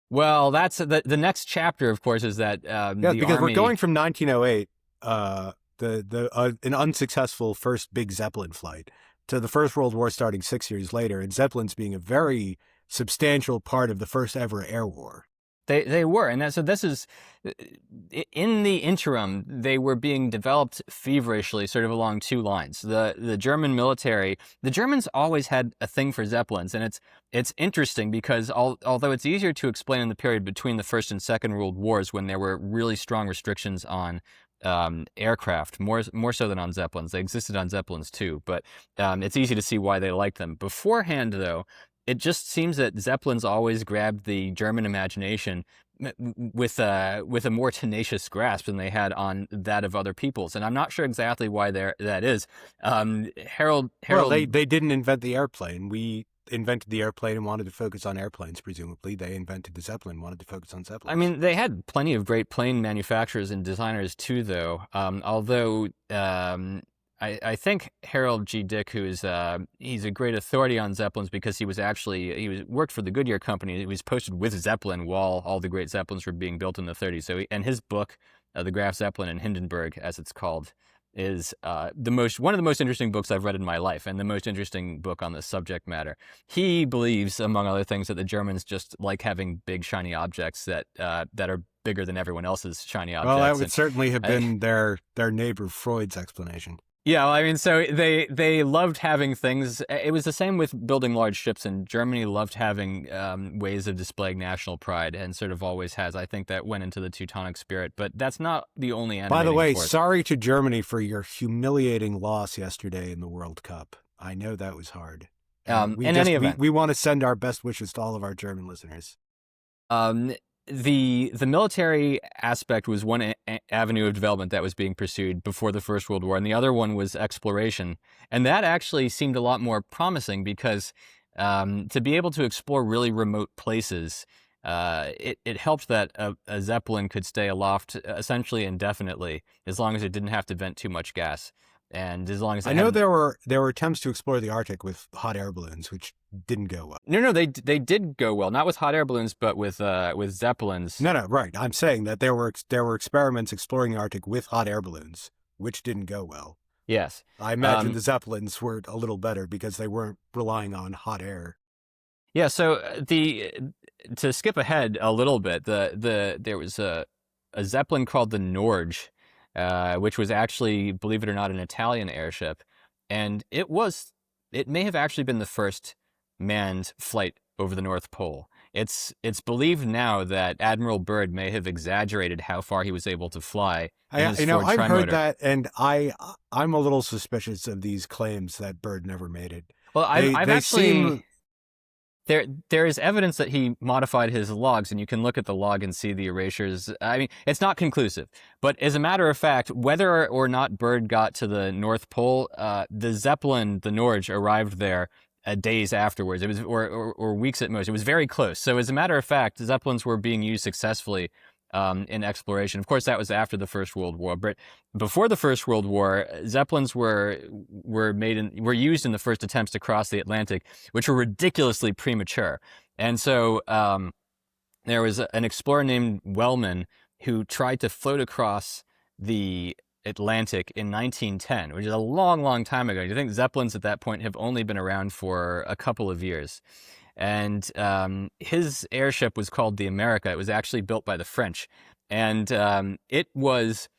S1: well, that's the next chapter, of course, is that
S2: Yeah,
S1: the
S2: because
S1: army.
S2: we're going from 1908, an unsuccessful first big Zeppelin flight, to the First World War starting 6 years later, and Zeppelins being a very substantial part of the first ever air war.
S1: They were, and so this is in the interim. They were being developed feverishly, sort of along two lines. The German military, the Germans always had a thing for Zeppelins, and it's interesting because although it's easier to explain in the period between the First and Second World Wars, when there were really strong restrictions on aircraft, more so than on Zeppelins. They existed on Zeppelins too, but it's easy to see why they liked them. Beforehand, though, it just seems that Zeppelins always grabbed the German imagination with a more tenacious grasp than they had on that of other peoples, and I'm not sure exactly why that is. Harold.
S2: Well, they didn't invent the airplane. We invented the airplane and wanted to focus on airplanes, presumably. They invented the Zeppelin, wanted to focus on Zeppelins.
S1: I mean, they had plenty of great plane manufacturers and designers too, though. Although I think Harold G. Dick, he's a great authority on Zeppelins because he worked for the Goodyear Company. He was posted with Zeppelin while all the great Zeppelins were being built in the 30s. So and his book, The Graf Zeppelin in Hindenburg, as it's called, is one of the most interesting books I've read in my life, and the most interesting book on this subject matter. He believes, among other things, that the Germans just like having big shiny objects that are bigger than everyone else's shiny objects.
S2: Well, that would certainly have been their neighbor Freud's explanation.
S1: Yeah, I mean, so they loved having things. It was the same with building large ships, and Germany loved having ways of displaying national pride, and sort of always has. I think that went into the Teutonic spirit, but that's not the only animating
S2: By the way,
S1: force.
S2: sorry to Germany for your humiliating loss yesterday in the World Cup. I know that was hard.
S1: In any event,
S2: we want to send our best wishes to all of our German listeners.
S1: The military aspect was one avenue of development that was being pursued before the First World War, and the other one was exploration. And that actually seemed a lot more promising because to be able to explore really remote places, it helped that a Zeppelin could stay aloft essentially indefinitely, as long as it didn't have to vent too much gas. And as long as
S2: I know there were attempts to explore the Arctic with hot air balloons, which didn't go well.
S1: No, they did go well, not with hot air balloons, but with Zeppelins.
S2: No, right. I'm saying that there were experiments exploring the Arctic with hot air balloons, which didn't go well.
S1: Yes,
S2: I imagine the Zeppelins were a little better because they weren't relying on hot air.
S1: Yeah. So to skip ahead a little bit, there was a Zeppelin called the Norge, which was actually, believe it or not, an Italian airship, and it may have actually been the first manned flight over the North Pole. It's believed now that Admiral Byrd may have exaggerated how far he was able to fly.
S2: I've heard that, and I'm a little suspicious of these claims that Byrd never made it.
S1: Well, there is evidence that he modified his logs, and you can look at the log and see the erasures. I mean, it's not conclusive, but as a matter of fact, whether or not Byrd got to the North Pole, the Zeppelin, the Norge, arrived there days afterwards. It was or weeks at most. It was very close. So as a matter of fact, Zeppelins were being used successfully in exploration. Of course, that was after the First World War, but before the First World War, Zeppelins were used in the first attempts to cross the Atlantic, which were ridiculously premature. And so there was an explorer named Wellman who tried to float across the Atlantic in 1910, which is a long, long time ago. You think Zeppelins at that point have only been around for a couple of years. And his airship was called the America. It was actually built by the French. And it was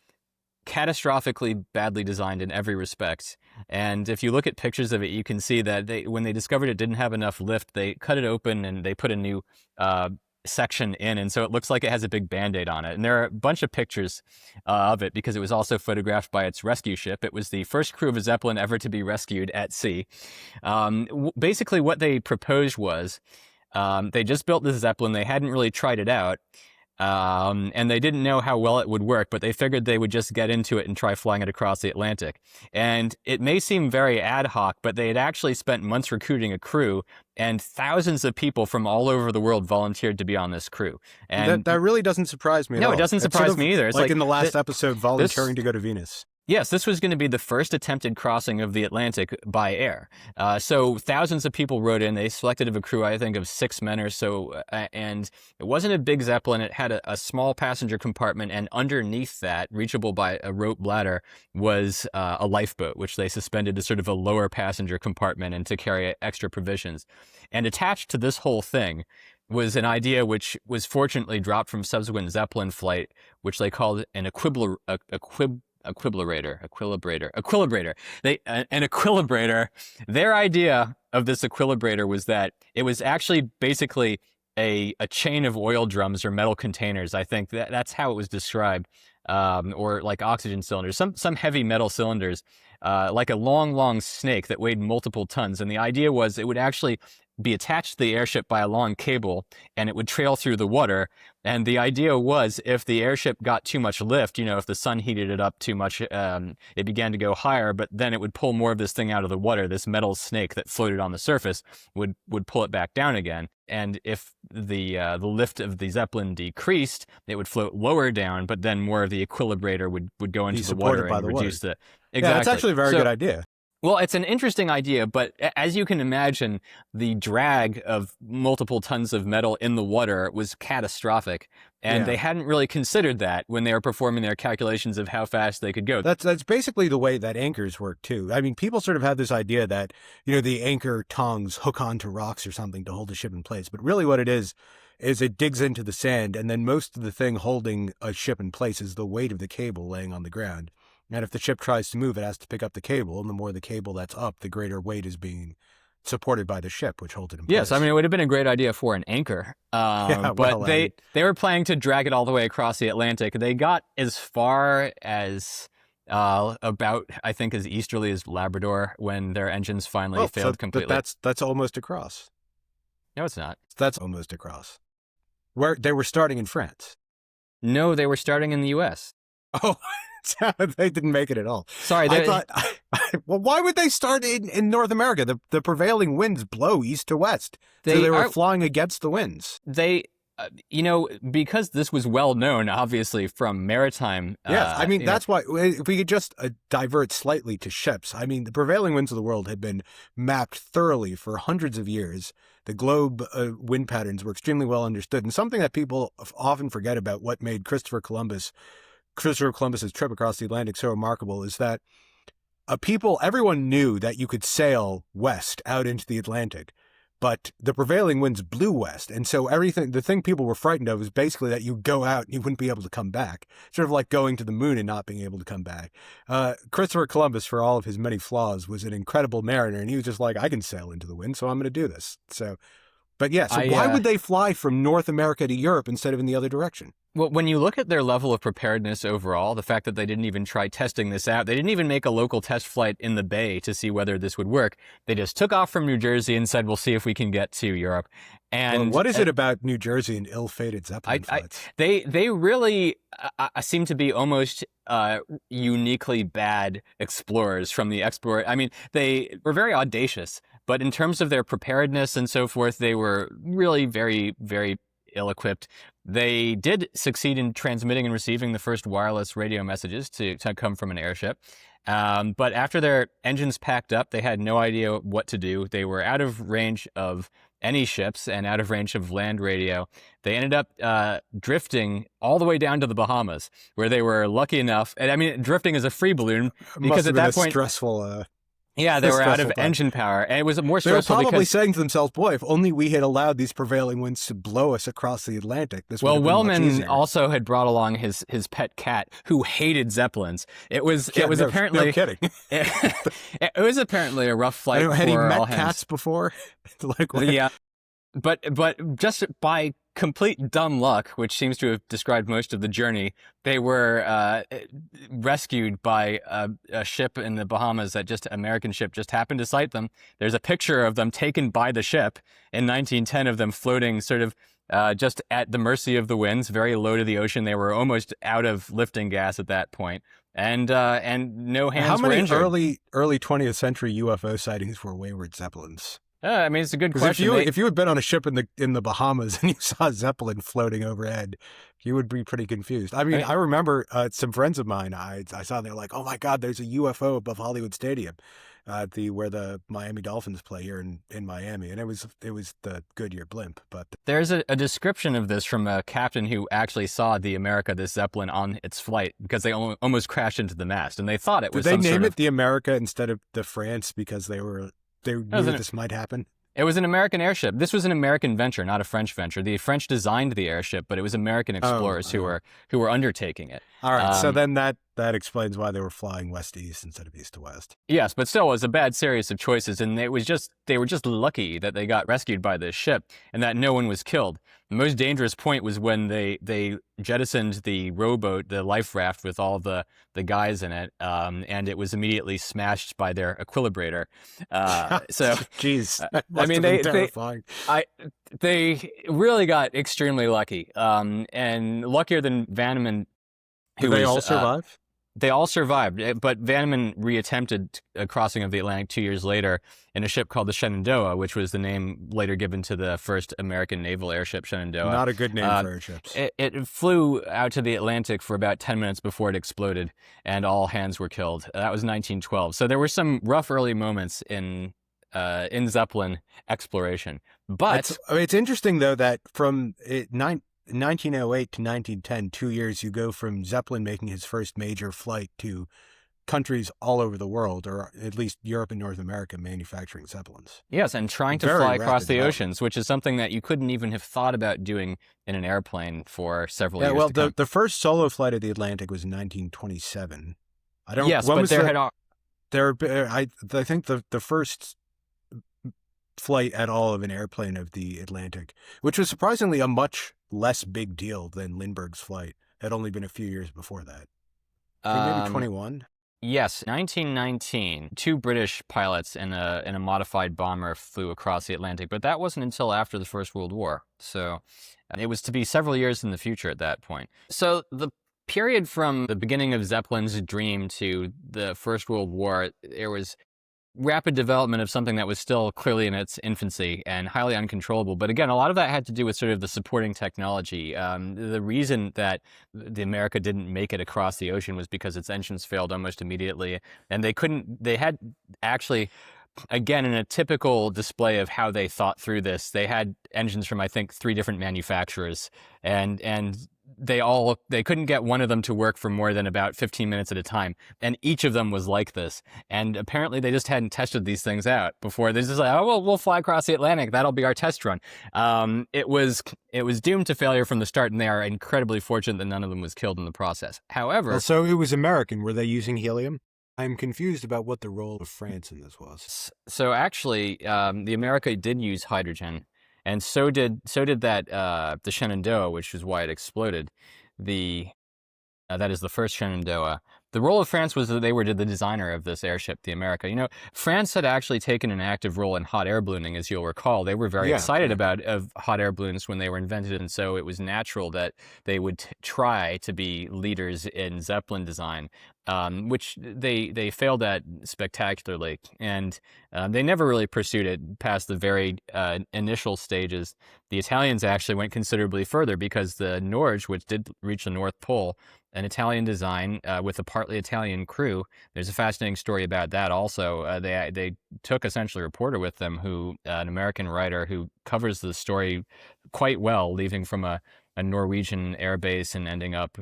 S1: catastrophically badly designed in every respect. And if you look at pictures of it, you can see that when they discovered it didn't have enough lift, they cut it open and they put a new section in, and so it looks like it has a big band-aid on it. And there are a bunch of pictures of it because it was also photographed by its rescue ship. It was the first crew of a Zeppelin ever to be rescued at sea. Basically what they proposed was they just built this Zeppelin. They hadn't really tried it out. And they didn't know how well it would work, but they figured they would just get into it and try flying it across the Atlantic. And it may seem very ad hoc, but they had actually spent months recruiting a crew, and thousands of people from all over the world volunteered to be on this crew. And
S2: that really doesn't surprise me at all.
S1: No, it doesn't surprise me either. It's
S2: like in the last episode, volunteering to go to Venus.
S1: Yes, this was going to be the first attempted crossing of the Atlantic by air. So thousands of people wrote in. They selected a crew, I think, of 6 men or so. And it wasn't a big Zeppelin. It had a small passenger compartment. And underneath that, reachable by a rope ladder, was a lifeboat, which they suspended to sort of a lower passenger compartment and to carry extra provisions. And attached to this whole thing was an idea which was fortunately dropped from subsequent Zeppelin flight, which they called an equilibrator. An equilibrator. Their idea of this equilibrator was that it was actually basically a chain of oil drums or metal containers. I think that's how it was described, or like oxygen cylinders, some heavy metal cylinders, like a long snake that weighed multiple tons. And the idea was it would actually be attached to the airship by a long cable, and it would trail through the water. And the idea was if the airship got too much lift, if the sun heated it up too much, it began to go higher, but then it would pull more of this thing out of the water. This metal snake that floated on the surface would pull it back down again. And if the lift of the Zeppelin decreased, it would float lower down, but then more of the equilibrator would go into the water and reduce the... Exactly.
S2: Yeah, that's actually a very good idea.
S1: Well, it's an interesting idea, but as you can imagine, the drag of multiple tons of metal in the water was catastrophic, and they hadn't really considered that when they were performing their calculations of how fast they could go.
S2: That's basically the way that anchors work, too. I mean, people sort of have this idea that, the anchor tongs hook onto rocks or something to hold the ship in place, but really what it is it digs into the sand, and then most of the thing holding a ship in place is the weight of the cable laying on the ground. And if the ship tries to move, it has to pick up the cable, and the more the cable that's up, the greater weight is being supported by the ship, which holds it in place.
S1: Yes, I mean, it would have been a great idea for an anchor, but they were planning to drag it all the way across the Atlantic. They got as far as about, I think, as easterly as Labrador when their engines finally failed completely.
S2: That's almost across.
S1: No, it's not.
S2: That's almost across. Where they were starting in France.
S1: No, they were starting in the U.S.
S2: Oh, they didn't make it at all.
S1: Sorry.
S2: Well, why would they start in North America? The prevailing winds blow east to west. So they were flying against the winds.
S1: They, because this was well known, obviously, from maritime.
S2: Yes, I mean, that's why, if we could just divert slightly to ships. I mean, the prevailing winds of the world had been mapped thoroughly for hundreds of years. The globe wind patterns were extremely well understood. And something that people often forget about what made Christopher Columbus's trip across the Atlantic so remarkable is that everyone knew that you could sail west out into the Atlantic, but the prevailing winds blew west. And so the thing people were frightened of was basically that you go out and you wouldn't be able to come back. Sort of like going to the moon and not being able to come back. Christopher Columbus, for all of his many flaws, was an incredible mariner, and he was just like, I can sail into the wind, so I'm going to do this. But why would they fly from North America to Europe instead of in the other direction?
S1: Well, when you look at their level of preparedness overall, the fact that they didn't even try testing this out, they didn't even make a local test flight in the Bay to see whether this would work. They just took off from New Jersey and said, we'll see if we can get to Europe. And
S2: what is it about New Jersey and ill-fated Zeppelin flights?
S1: They really seem to be almost uniquely bad explorers from the explorer. I mean, they were very audacious, but in terms of their preparedness and so forth, they were really very, very ill-equipped. They did succeed in transmitting and receiving the first wireless radio messages to come from an airship. But after their engines packed up, they had no idea what to do. They were out of range of any ships and out of range of land radio. They ended up drifting all the way down to the Bahamas, where they were lucky enough. And I mean, drifting is a free balloon because at that point,
S2: stressful.
S1: Yeah, they were out of
S2: stressful time.
S1: engine power, and it was more
S2: They were
S1: stressful
S2: probably
S1: because,
S2: saying to themselves, boy, if only we had allowed these prevailing winds to blow us across the Atlantic, this would
S1: well,
S2: have been much
S1: Wellman
S2: easier.
S1: also had brought along his pet cat who hated Zeppelins. It
S2: Yeah,
S1: was
S2: no
S1: apparently
S2: kidding.
S1: it was apparently a rough flight
S2: Anyway, had he
S1: for all
S2: met
S1: hands.
S2: cats before? Like what?
S1: The but just by complete dumb luck, which seems to have described most of the journey, they were rescued by a ship in the Bahamas that just American ship just happened to sight them. There's a picture of them taken by the ship in 1910 of them floating sort of just at the mercy of the winds, very low to the ocean. They were almost out of lifting gas at that point, and no
S2: How
S1: hands were
S2: many
S1: injured.
S2: early 20th century UFO sightings were wayward Zeppelins?
S1: I mean, it's a good
S2: Because
S1: question.
S2: if you had been on a ship in the Bahamas and you saw a Zeppelin floating overhead, you would be pretty confused. I mean, I remember some friends of mine. I saw they were like, "Oh my God, there's a UFO above Hollywood Stadium, where the Miami Dolphins play here in Miami," and it was the Goodyear blimp. But
S1: There's a description of this from a captain who actually saw the America, this Zeppelin, on its flight because they almost crashed into the mast, and they thought it
S2: did
S1: was
S2: they
S1: some
S2: name
S1: sort
S2: it
S1: of.
S2: the America instead of the France because they knew this might happen?
S1: It was an American airship. This was an American venture, not a French venture. The French designed the airship, but it was American explorers who were undertaking it.
S2: All right, so then that explains why they were flying west to east instead of east to west.
S1: Yes, but still, it was a bad series of choices, and they were just lucky that they got rescued by this ship and that no one was killed. The most dangerous point was when they jettisoned the rowboat, the life raft with all the guys in it, and it was immediately smashed by their equilibrator. So,
S2: Jeez, that
S1: I
S2: must
S1: mean,
S2: have been terrifying.
S1: they really got extremely lucky, and luckier than Vanneman, who
S2: Did they
S1: was
S2: all survive?
S1: they all survived, but Vanneman reattempted a crossing of the Atlantic 2 years later in a ship called the Shenandoah, which was the name later given to the first American naval airship, Shenandoah.
S2: Not a good name for airships.
S1: It flew out to the Atlantic for about 10 minutes before it exploded, and all hands were killed. That was 1912. So there were some rough early moments in Zeppelin exploration. But
S2: it's interesting, though, that from 1908 to 1910, 2 years, you go from Zeppelin making his first major flight to countries all over the world, or at least Europe and North America, manufacturing Zeppelins.
S1: yes, and trying to
S2: Very
S1: fly across
S2: rapid
S1: the
S2: development.
S1: oceans, which is something that you couldn't even have thought about doing in an airplane for several years
S2: Well,
S1: to come.
S2: the first solo flight of the Atlantic was in 1927. I don't.
S1: Yes,
S2: when
S1: but
S2: was
S1: there
S2: the,
S1: had al-
S2: there? I think the first flight at all of an airplane of the Atlantic, which was surprisingly a much less big deal than Lindbergh's flight, had only been a few years before that. I think maybe 21.
S1: Yes, 1919, two British pilots in a modified bomber flew across the Atlantic, but that wasn't until after the First World War. So it was to be several years in the future at that point. So the period from the beginning of Zeppelin's dream to the First World War, there was rapid development of something that was still clearly in its infancy and highly uncontrollable. But again, a lot of that had to do with sort of the supporting technology. The reason that the America didn't make it across the ocean was because its engines failed almost immediately. And they had actually, again, in a typical display of how they thought through this, they had engines from, I think, 3 different manufacturers. And they couldn't get one of them to work for more than about 15 minutes at a time. And each of them was like this. And apparently they just hadn't tested these things out before. They're just like, oh, well, we'll fly across the Atlantic. That'll be our test run. It was doomed to failure from the start, and they are incredibly fortunate that none of them was killed in the process. However,
S2: Well, so it was American. Were they using helium? I'm confused about what the role of France in this was.
S1: so actually, the America did use hydrogen, and so did that the Shenandoah, which is why it exploded. That is the first Shenandoah. The role of France was that they were the designer of this airship, the America. You know, France had actually taken an active role in hot air ballooning, as you'll recall. They were very excited about hot air balloons when they were invented, and so it was natural that they would try to be leaders in Zeppelin design, which they failed at spectacularly, and they never really pursued it past the very initial stages. The Italians actually went considerably further because the Norge, which did reach the North Pole, an Italian design with a partly Italian crew. There's a fascinating story about that also. They took essentially a reporter with them, an American writer who covers the story quite well, leaving from a a Norwegian air base and ending up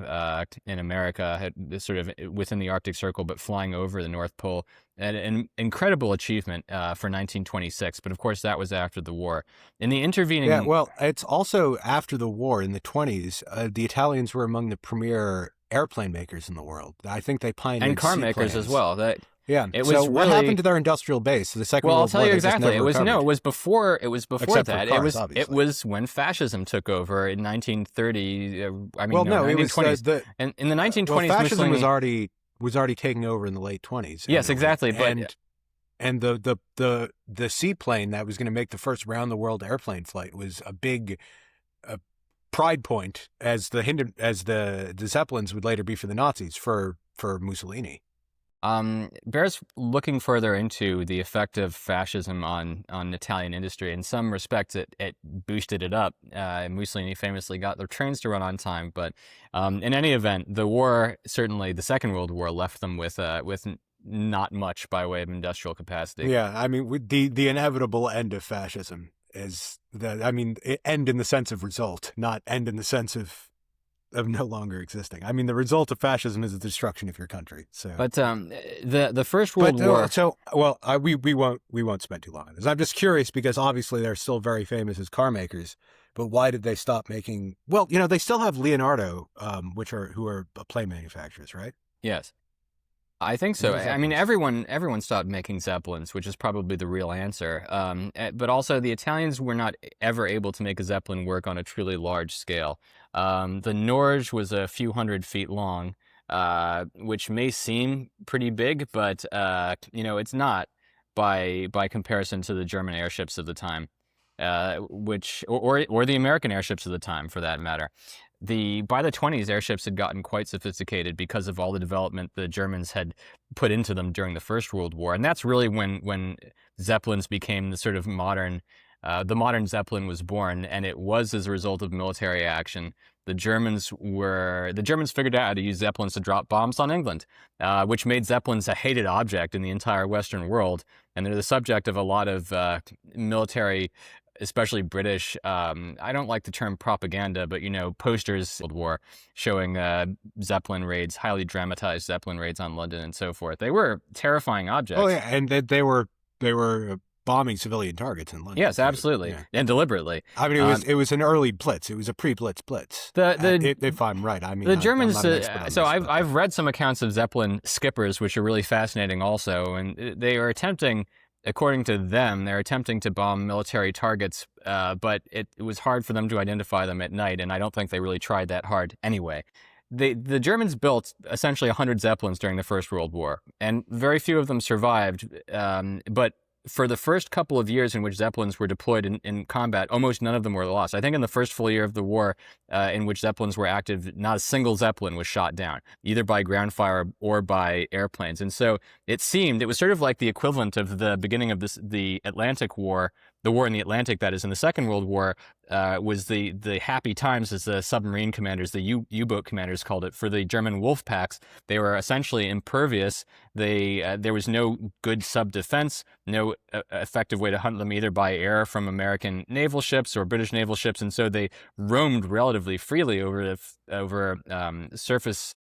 S1: in America, sort of within the Arctic Circle, but flying over the North Pole. An incredible achievement for 1926, but of course that was after the war. In the intervening,
S2: Yeah, well, it's also after the war in the 20s. The Italians were among the premier airplane makers in the world. I think they pioneered
S1: and car makers as
S2: seaplanes.
S1: well. That
S2: Yeah.
S1: it
S2: So
S1: was
S2: what
S1: really
S2: happened to their industrial base? The Second
S1: well. I'll
S2: World
S1: tell
S2: War,
S1: you
S2: they just
S1: exactly.
S2: never
S1: It was
S2: recovered.
S1: It was before. It was before
S2: Except for
S1: that.
S2: cars,
S1: It
S2: obviously.
S1: was when fascism took over in 1930. I mean,
S2: Well,
S1: no,
S2: no, it was
S1: 1920s. And in the 1920s,
S2: fascism
S1: Mussolini.
S2: was already taking over in the late 20s.
S1: Yes,
S2: anyway.
S1: exactly. But
S2: And the seaplane that was going to make the first round the world airplane flight was a big pride point, as the Zeppelins would later be for the Nazis, for Mussolini.
S1: Bears looking further into the effect of fascism on Italian industry. In some respects, it boosted it up. Mussolini famously got their trains to run on time, but in any event, the war, certainly the Second World War, left them with not much by way of industrial capacity.
S2: Yeah, I mean, with the inevitable end of fascism is that, I mean, end in the sense of result, not end in the sense of no longer existing. I mean, the result of fascism is the destruction of your country. So,
S1: But the First World War.
S2: We won't spend too long on this. I'm just curious because obviously they're still very famous as car makers. But why did they stop making? Well, they still have Leonardo, who are plane manufacturers, right?
S1: Yes. I think so.
S2: What is
S1: I mean,
S2: Zeppelins?
S1: everyone stopped making Zeppelins, which is probably the real answer. But also, the Italians were not ever able to make a Zeppelin work on a truly large scale. The Norge was a few 100 feet long, which may seem pretty big, but it's not by comparison to the German airships of the time, or the American airships of the time, for that matter. By the 20s, airships had gotten quite sophisticated because of all the development the Germans had put into them during the First World War, and that's really when Zeppelins became the sort of modern Zeppelin was born, and it was as a result of military action. The Germans figured out how to use Zeppelins to drop bombs on England, which made Zeppelins a hated object in the entire Western world, and they're the subject of a lot of military, especially British, I don't like the term propaganda, but, posters of World War showing Zeppelin raids, highly dramatized Zeppelin raids on London and so forth. They were terrifying objects.
S2: Oh, yeah, and they were bombing civilian targets in London.
S1: Yes, absolutely,
S2: yeah.
S1: And deliberately.
S2: I mean, it was an early blitz. It was a pre-blitz blitz. If I'm right, I mean,
S1: the Germans.
S2: I'm not an expert on
S1: so
S2: this,
S1: I've read some accounts of Zeppelin skippers, which are really fascinating, also, and they are attempting. According to them, they're attempting to bomb military targets, but it was hard for them to identify them at night, and I don't think they really tried that hard anyway. The Germans built essentially 100 Zeppelins during the First World War, and very few of them survived, but for the first couple of years in which Zeppelins were deployed in combat, almost none of them were lost. I think in the first full year of the war in which Zeppelins were active, not a single Zeppelin was shot down, either by ground fire or by airplanes. And so it was sort of like the equivalent of the beginning of the Atlantic War, the war in the Atlantic, that is, in the Second World War, was the happy times, as the submarine commanders, the U-boat commanders called it, for the German wolf packs. They were essentially impervious. There was no good sub-defense, no effective way to hunt them either by air from American naval ships or British naval ships, and so they roamed relatively freely over surface,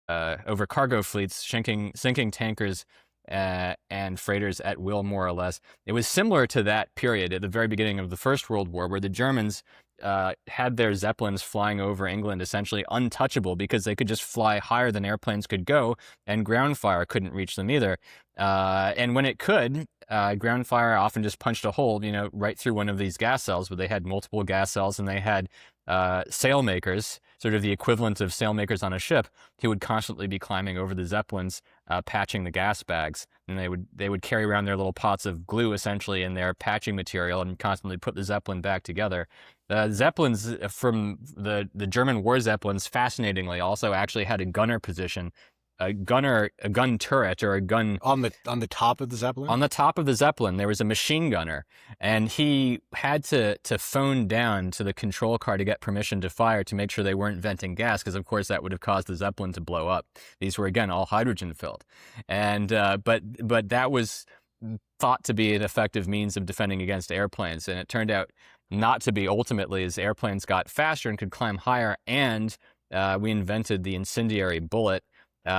S1: over cargo fleets, sinking tankers and freighters at will, more or less. It was similar to that period at the very beginning of the First World War, where the Germans had their Zeppelins flying over England essentially untouchable because they could just fly higher than airplanes could go, and ground fire couldn't reach them either. And when it could, ground fire often just punched a hole, right through one of these gas cells, but they had multiple gas cells, and they had sailmakers, sort of the equivalent of sailmakers on a ship, who would constantly be climbing over the Zeppelins, patching the gas bags, and they would carry around their little pots of glue, essentially, in their patching material, and constantly put the Zeppelin back together. Zeppelins from the German war Zeppelins, fascinatingly, also actually had a gunner position, a gun turret, or a gun
S2: on the top of the Zeppelin.
S1: On the top of the Zeppelin, there was a machine gunner, and he had to phone down to the control car to get permission to fire, to make sure they weren't venting gas, because of course that would have caused the Zeppelin to blow up. These were, again, all hydrogen filled, and but that was thought to be an effective means of defending against airplanes, and it turned out not to be ultimately as airplanes got faster and could climb higher, and we invented the incendiary bullet.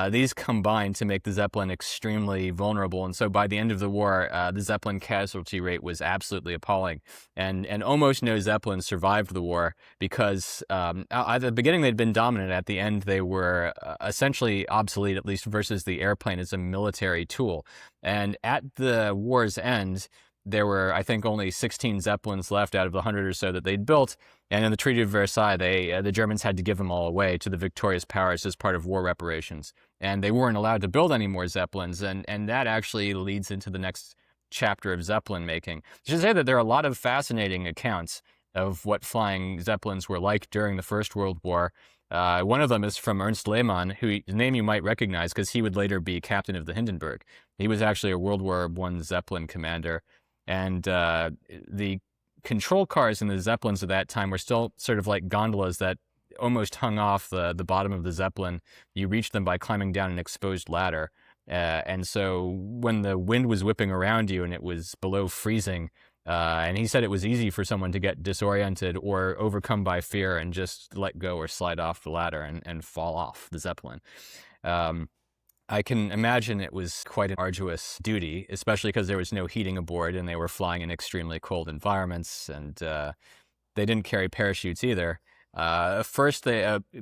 S1: These combined to make the Zeppelin extremely vulnerable. And so by the end of the war, the Zeppelin casualty rate was absolutely appalling. And almost no Zeppelins survived the war because at the beginning they'd been dominant. At the end, they were essentially obsolete, at least versus the airplane as a military tool. And at the war's end, there were, I think, only 16 Zeppelins left out of the 100 or so that they'd built. And in the Treaty of Versailles, the Germans had to give them all away to the victorious powers as part of war reparations. And they weren't allowed to build any more Zeppelins. And that actually leads into the next chapter of Zeppelin making. I should say that there are a lot of fascinating accounts of what flying Zeppelins were like during the First World War. One of them is from Ernst Lehmann, whose name you might recognize because he would later be captain of the Hindenburg. He was actually a World War I Zeppelin commander. And the control cars in the Zeppelins at that time were still sort of like gondolas that almost hung off the bottom of the Zeppelin. You reached them by climbing down an exposed ladder. And so when the wind was whipping around you and it was below freezing, and he said it was easy for someone to get disoriented or overcome by fear and just let go or slide off the ladder and fall off the Zeppelin. I can imagine it was quite an arduous duty, especially because there was no heating aboard and they were flying in extremely cold environments, and they didn't carry parachutes either. First,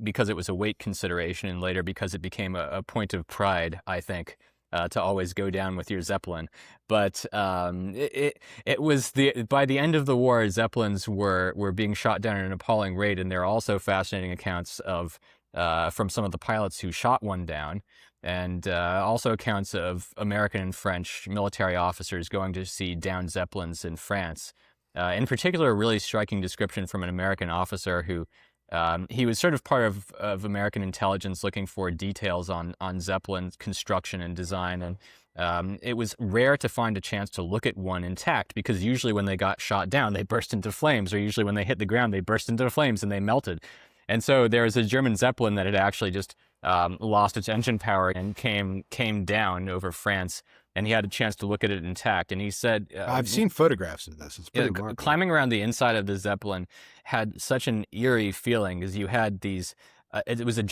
S1: because it was a weight consideration, and later because it became a point of pride, I think, to always go down with your Zeppelin. But it was by the end of the war, Zeppelins were being shot down at an appalling rate, and there are also fascinating accounts of from some of the pilots who shot one down. And also accounts of American and French military officers going to see downed Zeppelins in France. In particular, a really striking description from an American officer who he was sort of part of American intelligence looking for details on Zeppelin construction and design. And it was rare to find a chance to look at one intact because usually when they got shot down, they burst into flames, or usually when they hit the ground, they burst into flames and they melted. And so there was a German Zeppelin that had actually just lost its engine power and came down over France, and he had a chance to look at it intact. And he said,
S2: I've seen photographs of this. It's pretty remarkable.
S1: Climbing around the inside of the Zeppelin had such an eerie feeling, because you had these, it was a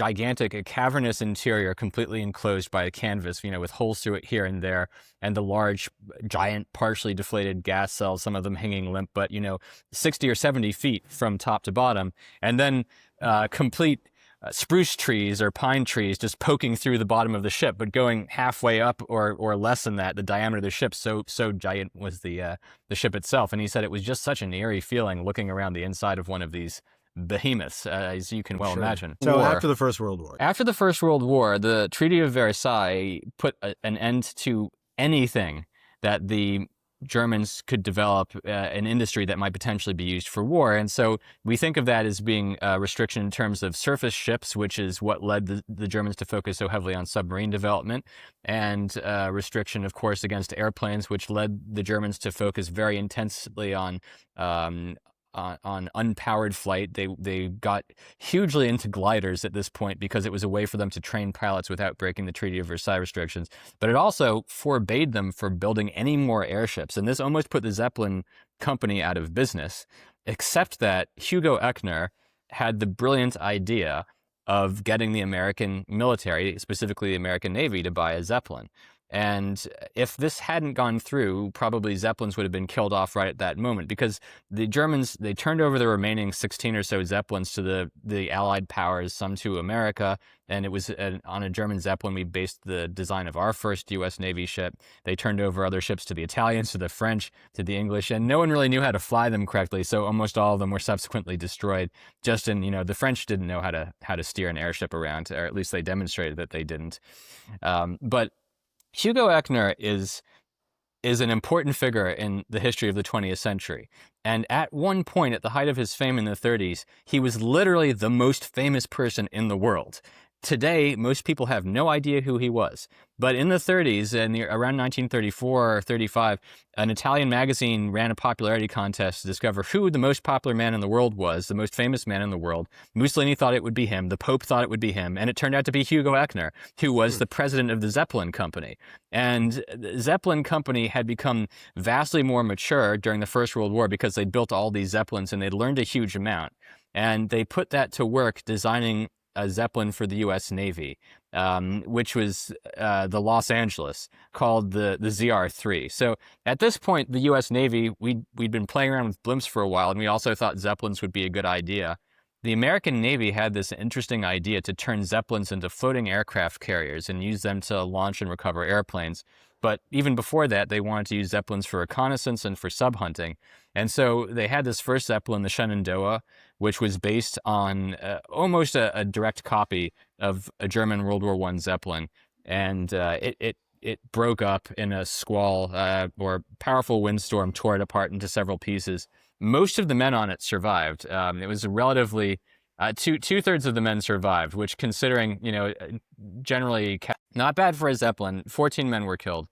S1: cavernous interior completely enclosed by a canvas, with holes through it here and there, and the large, giant, partially deflated gas cells, some of them hanging limp, but, 60 or 70 feet from top to bottom. And then complete spruce trees or pine trees just poking through the bottom of the ship, but going halfway up or less than that, the diameter of the ship. So giant was the ship itself. And he said it was just such an eerie feeling looking around the inside of one of these behemoths, as you can well imagine.
S2: So after the First World War.
S1: After the First World War, the Treaty of Versailles put an end to anything that the Germans could develop an industry that might potentially be used for war. And so we think of that as being a restriction in terms of surface ships, which is what led the Germans to focus so heavily on submarine development, and restriction, of course, against airplanes, which led the Germans to focus very intensely on unpowered flight. They got hugely into gliders at this point because it was a way for them to train pilots without breaking the Treaty of Versailles restrictions. But it also forbade them from building any more airships. And this almost put the Zeppelin company out of business, except that Hugo Echner had the brilliant idea of getting the American military, specifically the American Navy, to buy a Zeppelin. And if this hadn't gone through, probably Zeppelins would have been killed off right at that moment, because the Germans, they turned over the remaining 16 or so Zeppelins to the Allied powers, some to America. And it was on a German Zeppelin we based the design of our first U.S. Navy ship. They turned over other ships to the Italians, to the French, to the English, and no one really knew how to fly them correctly. So almost all of them were subsequently destroyed. Just in, the French didn't know how to steer an airship around, or at least they demonstrated that they didn't. But Hugo Echner is an important figure in the history of the 20th century. And at one point, at the height of his fame in the 30s, he was literally the most famous person in the world. Today, most people have no idea who he was. But in the 30s, and around 1934 or 35, an Italian magazine ran a popularity contest to discover who the most popular man in the world was, the most famous man in the world. Mussolini thought it would be him. The Pope thought it would be him. And it turned out to be Hugo Echner, who was the president of the Zeppelin Company. And the Zeppelin Company had become vastly more mature during the First World War because they'd built all these Zeppelins and they'd learned a huge amount. And they put that to work designing a Zeppelin for the U.S. Navy, which was the Los Angeles, called the ZR-3. So at this point, the U.S. Navy, we'd been playing around with blimps for a while, and we also thought Zeppelins would be a good idea. The American Navy had this interesting idea to turn Zeppelins into floating aircraft carriers and use them to launch and recover airplanes. But even before that, they wanted to use Zeppelins for reconnaissance and for sub-hunting. And so they had this first Zeppelin, the Shenandoah, which was based on almost a direct copy of a German World War I Zeppelin. And it broke up in a squall or powerful windstorm, tore it apart into several pieces. Most of the men on it survived. It was a relatively... two-thirds of the men survived, which, considering, generally not bad for a Zeppelin. 14 men were killed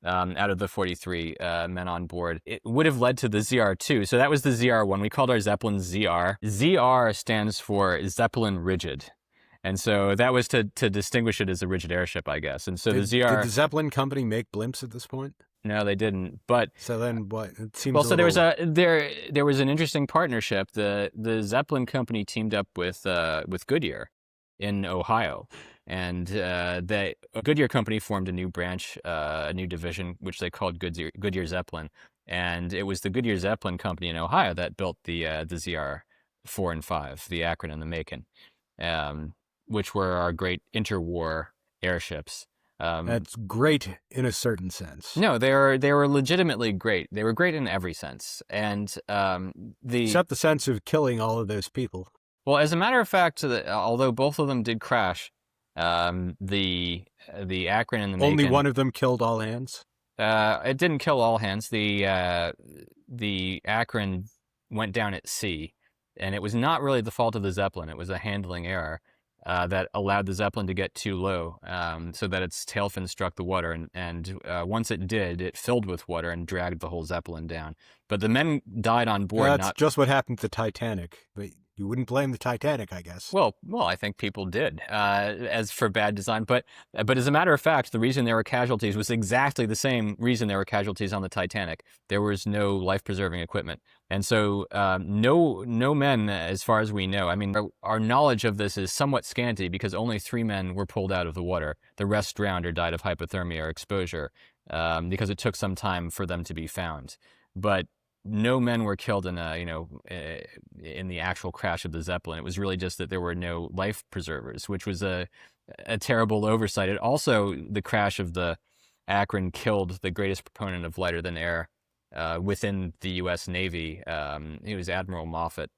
S1: out of the 43 men on board. It would have led to the ZR-2. So that was the ZR-1. We called our Zeppelin ZR. ZR stands for Zeppelin Rigid. And so that was to distinguish it as a rigid airship, I guess. And so the ZR...
S2: Did the Zeppelin company make blimps at this point?
S1: No, they didn't. But
S2: so then what? It seems
S1: well. So there was an interesting partnership. The Zeppelin company teamed up with Goodyear in Ohio, and the Goodyear company formed a new branch, a new division, which they called Goodyear Zeppelin. And it was the Goodyear Zeppelin company in Ohio that built the ZR-4 and 5, the Akron and the Macon, which were our great interwar airships.
S2: That's great in a certain sense.
S1: No, they were legitimately great. They were great in every sense, and
S2: except the sense of killing all of those people.
S1: Well, as a matter of fact, although both of them did crash, the Akron and the Macon,
S2: only one of them killed all hands.
S1: It didn't kill all hands. The Akron went down at sea, and it was not really the fault of the Zeppelin. It was a handling error. That allowed the Zeppelin to get too low, so that its tail fin struck the water, and once it did, it filled with water and dragged the whole Zeppelin down. But the men died on board.
S2: That's just what happened to the Titanic. But you wouldn't blame the Titanic, I guess.
S1: Well, I think people did, as for bad design. But as a matter of fact, the reason there were casualties was exactly the same reason there were casualties on the Titanic. There was no life-preserving equipment. And so no men, as far as we know. I mean, our knowledge of this is somewhat scanty because only 3 men were pulled out of the water. The rest drowned or died of hypothermia or exposure because it took some time for them to be found. But no men were killed in in the actual crash of the Zeppelin. It was really just that there were no life preservers, which was a terrible oversight. It also, the crash of the Akron killed the greatest proponent of lighter than air within the U.S. Navy. He was Admiral Moffett.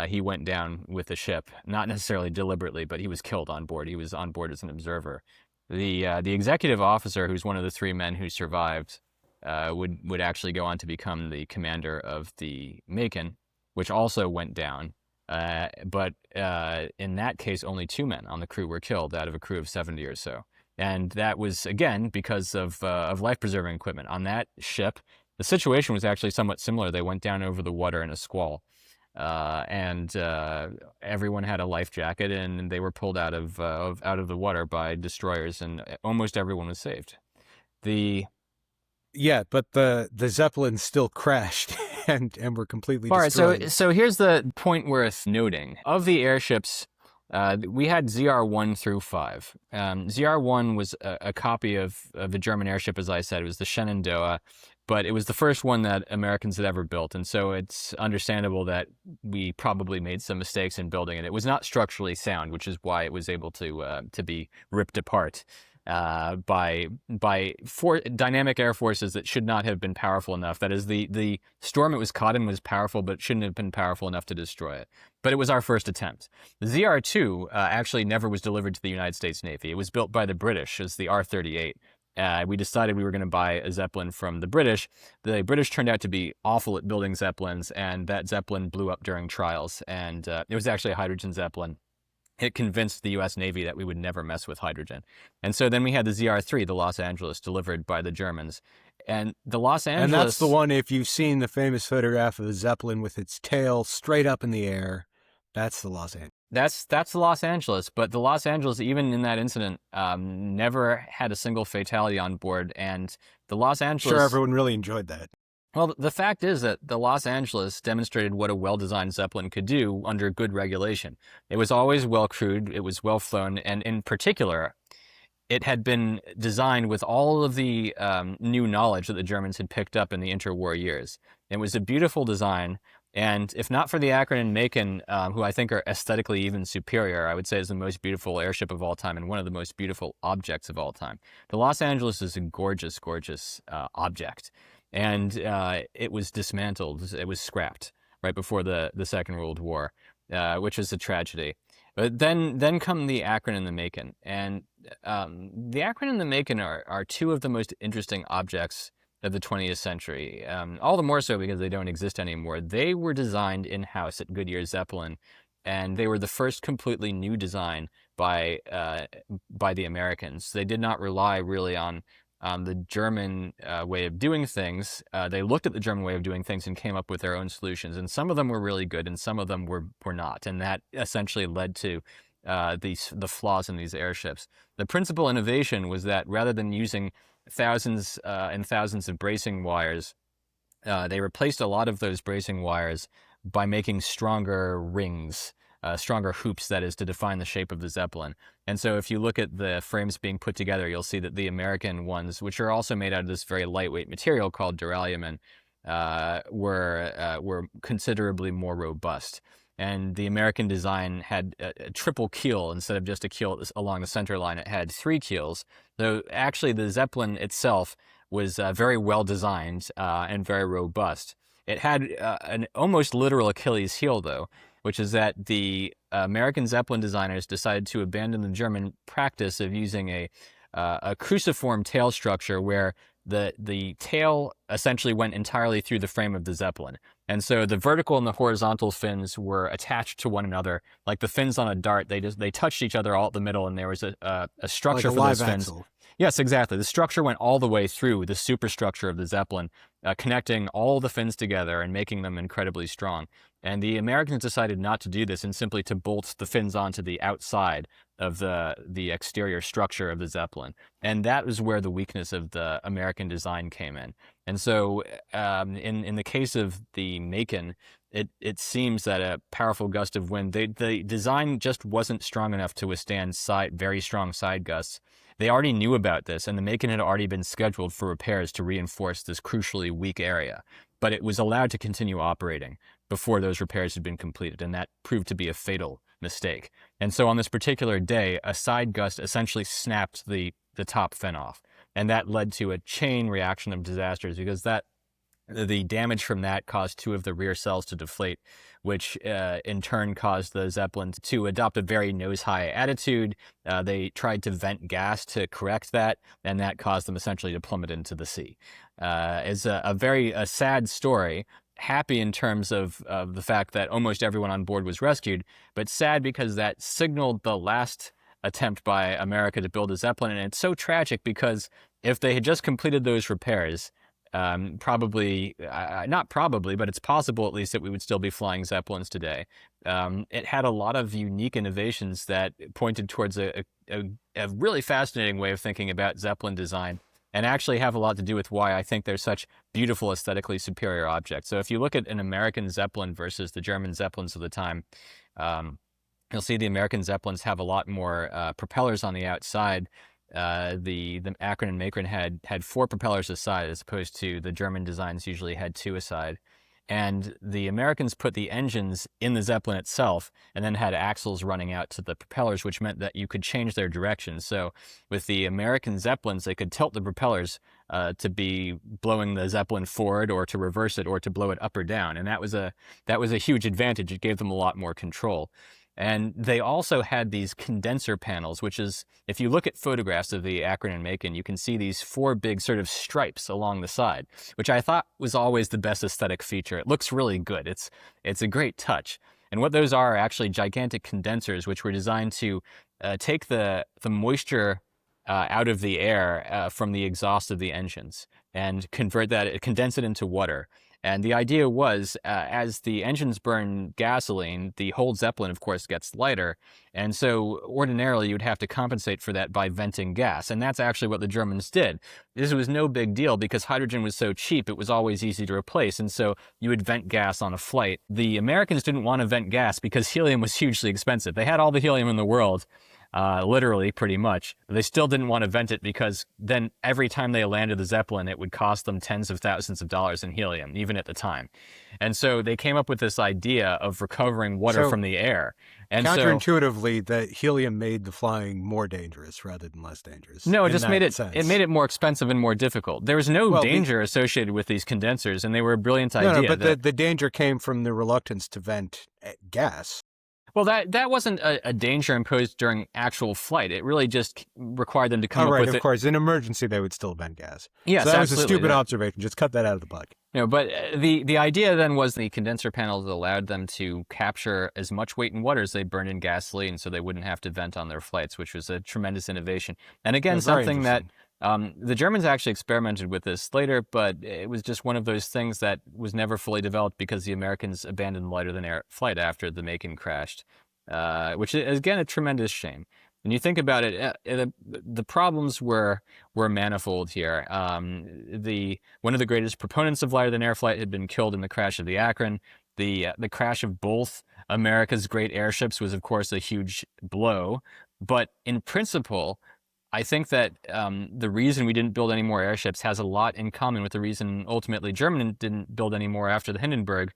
S1: He went down with the ship, not necessarily deliberately, but he was killed on board. He was on board as an observer. The executive officer, who's one of the 3 men who survived, would actually go on to become the commander of the Macon, which also went down. But in that case, only 2 men on the crew were killed out of a crew of 70 or so. And that was, again, because of life-preserving equipment. On that ship, the situation was actually somewhat similar. They went down over the water in a squall. And everyone had a life jacket, and they were pulled out of the water by destroyers, and almost everyone was saved.
S2: Yeah, but the Zeppelin still crashed and were completely destroyed.
S1: All right, so here's the point worth noting. Of the airships, we had ZR-1 through 5. ZR-1 was a copy of the German airship, as I said. It was the Shenandoah, but it was the first one that Americans had ever built, and so it's understandable that we probably made some mistakes in building it. It was not structurally sound, which is why it was able to be ripped apart by dynamic air forces that should not have been powerful enough. That is, the storm it was caught in was powerful, but shouldn't have been powerful enough to destroy it. But it was our first attempt. The ZR-2 actually never was delivered to the United States Navy. It was built by the British as the R-38. We decided we were going to buy a Zeppelin from the British. The British turned out to be awful at building Zeppelins, and that Zeppelin blew up during trials. And it was actually a hydrogen Zeppelin. it convinced the U.S. Navy that we would never mess with hydrogen. And so then we had the ZR-3, the Los Angeles, delivered by the Germans. And the Los
S2: And that's the
S1: Angeles,
S2: one, if you've seen the famous photograph of the Zeppelin with its tail straight up in the air, that's the Los Angeles.
S1: that's the Los Angeles. But the Los Angeles, even in that incident, never had a single fatality on board. And the Los Angeles...
S2: Sure, everyone really enjoyed that.
S1: Well, the fact is that the Los Angeles demonstrated what a well-designed Zeppelin could do under good regulation. It was always well-crewed, it was well-flown, and in particular, it had been designed with all of the new knowledge that the Germans had picked up in the interwar years. It was a beautiful design, and if not for the Akron and Macon, who I think are aesthetically even superior, I would say is the most beautiful airship of all time and one of the most beautiful objects of all time. The Los Angeles is a gorgeous, gorgeous object. And it was dismantled. It was scrapped right before the Second World War, which is a tragedy. But then come the Akron and the Macon. And the Akron and the Macon are two of the most interesting objects of the 20th century. All the more so because they don't exist anymore. They were designed in-house at Goodyear Zeppelin, and they were the first completely new design by the Americans. They did not rely really on the German way of doing things. They looked at the German way of doing things and came up with their own solutions. And some of them were really good, and some of them were not. And that essentially led to the flaws in these airships. The principal innovation was that rather than using thousands and thousands of bracing wires, they replaced a lot of those bracing wires by making stronger rings, stronger hoops, that is, to define the shape of the Zeppelin. And so if you look at the frames being put together, you'll see that the American ones, which are also made out of this very lightweight material called duralumin, were considerably more robust. And the American design had a triple keel instead of just a keel along the center line. It had 3 keels, though actually the Zeppelin itself was very well designed and very robust. It had an almost literal Achilles heel, though, which is that the American Zeppelin designers decided to abandon the German practice of using a cruciform tail structure where the tail essentially went entirely through the frame of the Zeppelin. And so the vertical and the horizontal fins were attached to one another. Like the fins on a dart, they touched each other all at the middle, and there was a structure
S2: like
S1: for those
S2: live
S1: fins.
S2: axle.
S1: Yes, exactly. The structure went all the way through the superstructure of the Zeppelin, connecting all the fins together and making them incredibly strong. And the Americans decided not to do this and simply to bolt the fins onto the outside of the exterior structure of the Zeppelin. And that was where the weakness of the American design came in. And so in the case of the Macon, it seems that a powerful gust of wind, the design just wasn't strong enough to withstand very strong side gusts. They already knew about this, and the Macon had already been scheduled for repairs to reinforce this crucially weak area. But it was allowed to continue operating before those repairs had been completed, and that proved to be a fatal mistake. And so on this particular day, a side gust essentially snapped the top fin off, and that led to a chain reaction of disasters, because the damage from that caused 2 of the rear cells to deflate, which in turn caused the Zeppelin to adopt a very nose-high attitude. They tried to vent gas to correct that, and that caused them essentially to plummet into the sea. It's a very sad story. Happy in terms of the fact that almost everyone on board was rescued, but sad because that signaled the last attempt by America to build a Zeppelin. And it's so tragic because if they had just completed those repairs, not probably, but it's possible at least that we would still be flying Zeppelins today. It had a lot of unique innovations that pointed towards a really fascinating way of thinking about Zeppelin design, and actually have a lot to do with why I think they're such beautiful, aesthetically superior objects. So if you look at an American Zeppelin versus the German Zeppelins of the time, you'll see the American Zeppelins have a lot more propellers on the outside. The Akron and Macon had 4 propellers aside, as opposed to the German designs usually had 2 aside. And the Americans put the engines in the Zeppelin itself and then had axles running out to the propellers, which meant that you could change their direction. So with the American Zeppelins, they could tilt the propellers to be blowing the Zeppelin forward, or to reverse it, or to blow it up or down. And that was a huge advantage. It gave them a lot more control. And they also had these condenser panels, which is, if you look at photographs of the Akron and Macon, you can see these 4 big sort of stripes along the side, which I thought was always the best aesthetic feature. It looks really good. It's a great touch. And what those are actually gigantic condensers, which were designed to take the moisture out of the air from the exhaust of the engines and condense it into water. And the idea was, as the engines burn gasoline, the whole Zeppelin, of course, gets lighter. And so ordinarily you'd have to compensate for that by venting gas. And that's actually what the Germans did. This was no big deal because hydrogen was so cheap, it was always easy to replace. And so you would vent gas on a flight. The Americans didn't want to vent gas because helium was hugely expensive. They had all the helium in the world. Literally, pretty much. They still didn't want to vent it because then every time they landed the Zeppelin, it would cost them tens of thousands of dollars in helium, even at the time. And so they came up with this idea of recovering water from the air. And
S2: counterintuitively, that helium made the flying more dangerous rather than less dangerous.
S1: No, it just made it more expensive and more difficult. There was no danger associated with these condensers, and they were a brilliant idea.
S2: No, but the danger came from the reluctance to vent gas.
S1: Well, that wasn't a danger imposed during actual flight. It really just required them to come up with it.
S2: Of course. In emergency, they would still vent gas.
S1: Yes,
S2: so that was a stupid observation. Just cut that out of the book.
S1: No, but the idea then was the condenser panels allowed them to capture as much weight in water as they burned in gasoline, so they wouldn't have to vent on their flights, which was a tremendous innovation. And again, something that the Germans actually experimented with this later, but it was just one of those things that was never fully developed because the Americans abandoned the lighter-than-air flight after the Macon crashed, which is, again, a tremendous shame. When you think about it, the problems were manifold here. One of the greatest proponents of lighter-than-air flight had been killed in the crash of the Akron. The crash of both America's great airships was, of course, a huge blow. But in principle, I think that the reason we didn't build any more airships has a lot in common with the reason ultimately Germany didn't build any more after the Hindenburg,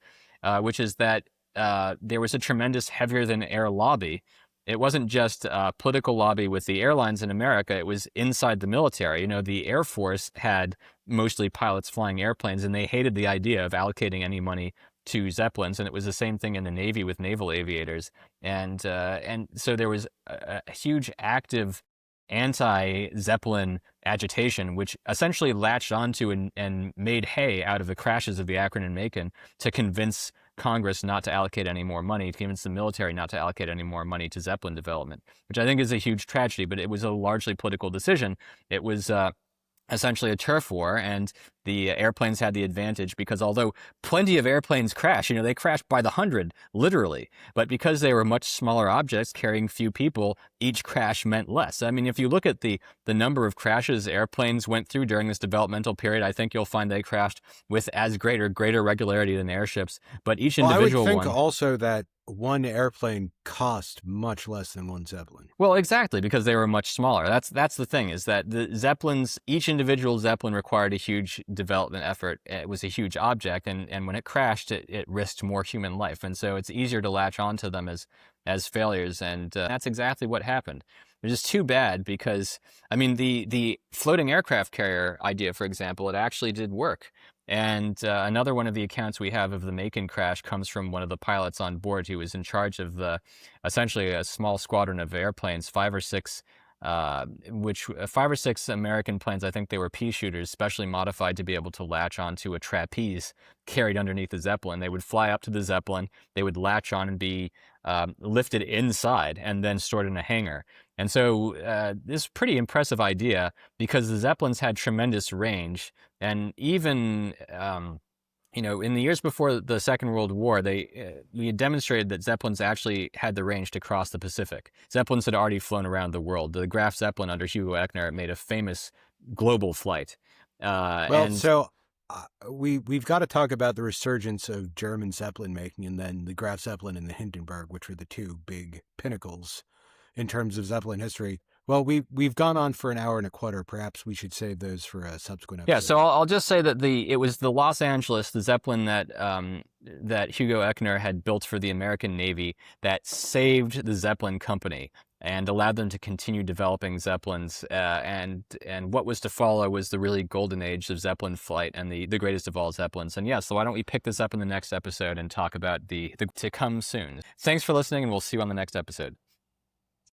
S1: which is that there was a tremendous heavier-than-air lobby. It wasn't just a political lobby with the airlines in America. It was inside the military. You know, the Air Force had mostly pilots flying airplanes, and they hated the idea of allocating any money to Zeppelins. And it was the same thing in the Navy with naval aviators. And so there was a huge active anti-Zeppelin agitation, which essentially latched onto and made hay out of the crashes of the Akron and Macon to convince Congress not to allocate any more money, to convince the military not to allocate any more money to Zeppelin development, which I think is a huge tragedy, but it was a largely political decision. It was essentially a turf war, and the airplanes had the advantage because although plenty of airplanes crash, they crashed by the 100, literally, but because they were much smaller objects carrying few people, each crash meant less. I mean, if you look at the number of crashes airplanes went through during this developmental period, I think you'll find they crashed with as greater regularity than airships, but each individual one...
S2: I would think also that one airplane cost much less than one Zeppelin.
S1: Well, exactly, because they were much smaller. That's the thing, is that the Zeppelins, each individual Zeppelin required a huge development effort. It was a huge object, and when it crashed, it risked more human life. And so it's easier to latch onto them as failures, and that's exactly what happened. Which is too bad because, I mean, the floating aircraft carrier idea, for example, it actually did work. And another one of the accounts we have of the Macon crash comes from one of the pilots on board who was in charge of essentially a small squadron of airplanes, 5 or 6 American planes. I think they were pea shooters, specially modified to be able to latch onto a trapeze carried underneath the Zeppelin. They would fly up to the Zeppelin, they would latch on and be lifted inside and then stored in a hangar. And so this is a pretty impressive idea because the Zeppelins had tremendous range. And even, in the years before the Second World War, we had demonstrated that Zeppelins actually had the range to cross the Pacific. Zeppelins had already flown around the world. The Graf Zeppelin under Hugo Echner made a famous global flight.
S2: We've got to talk about the resurgence of German Zeppelin making, and then the Graf Zeppelin and the Hindenburg, which were the two big pinnacles in terms of Zeppelin history. Well, we've gone on for an hour and a quarter. Perhaps we should save those for a subsequent episode.
S1: Yeah, so I'll just say that it was the Los Angeles, the Zeppelin that Hugo Echner had built for the American Navy that saved the Zeppelin company and allowed them to continue developing Zeppelins. And what was to follow was the really golden age of Zeppelin flight and the greatest of all Zeppelins. And yeah, so why don't we pick this up in the next episode and talk about the to come soon. Thanks for listening, and we'll see you on the next episode.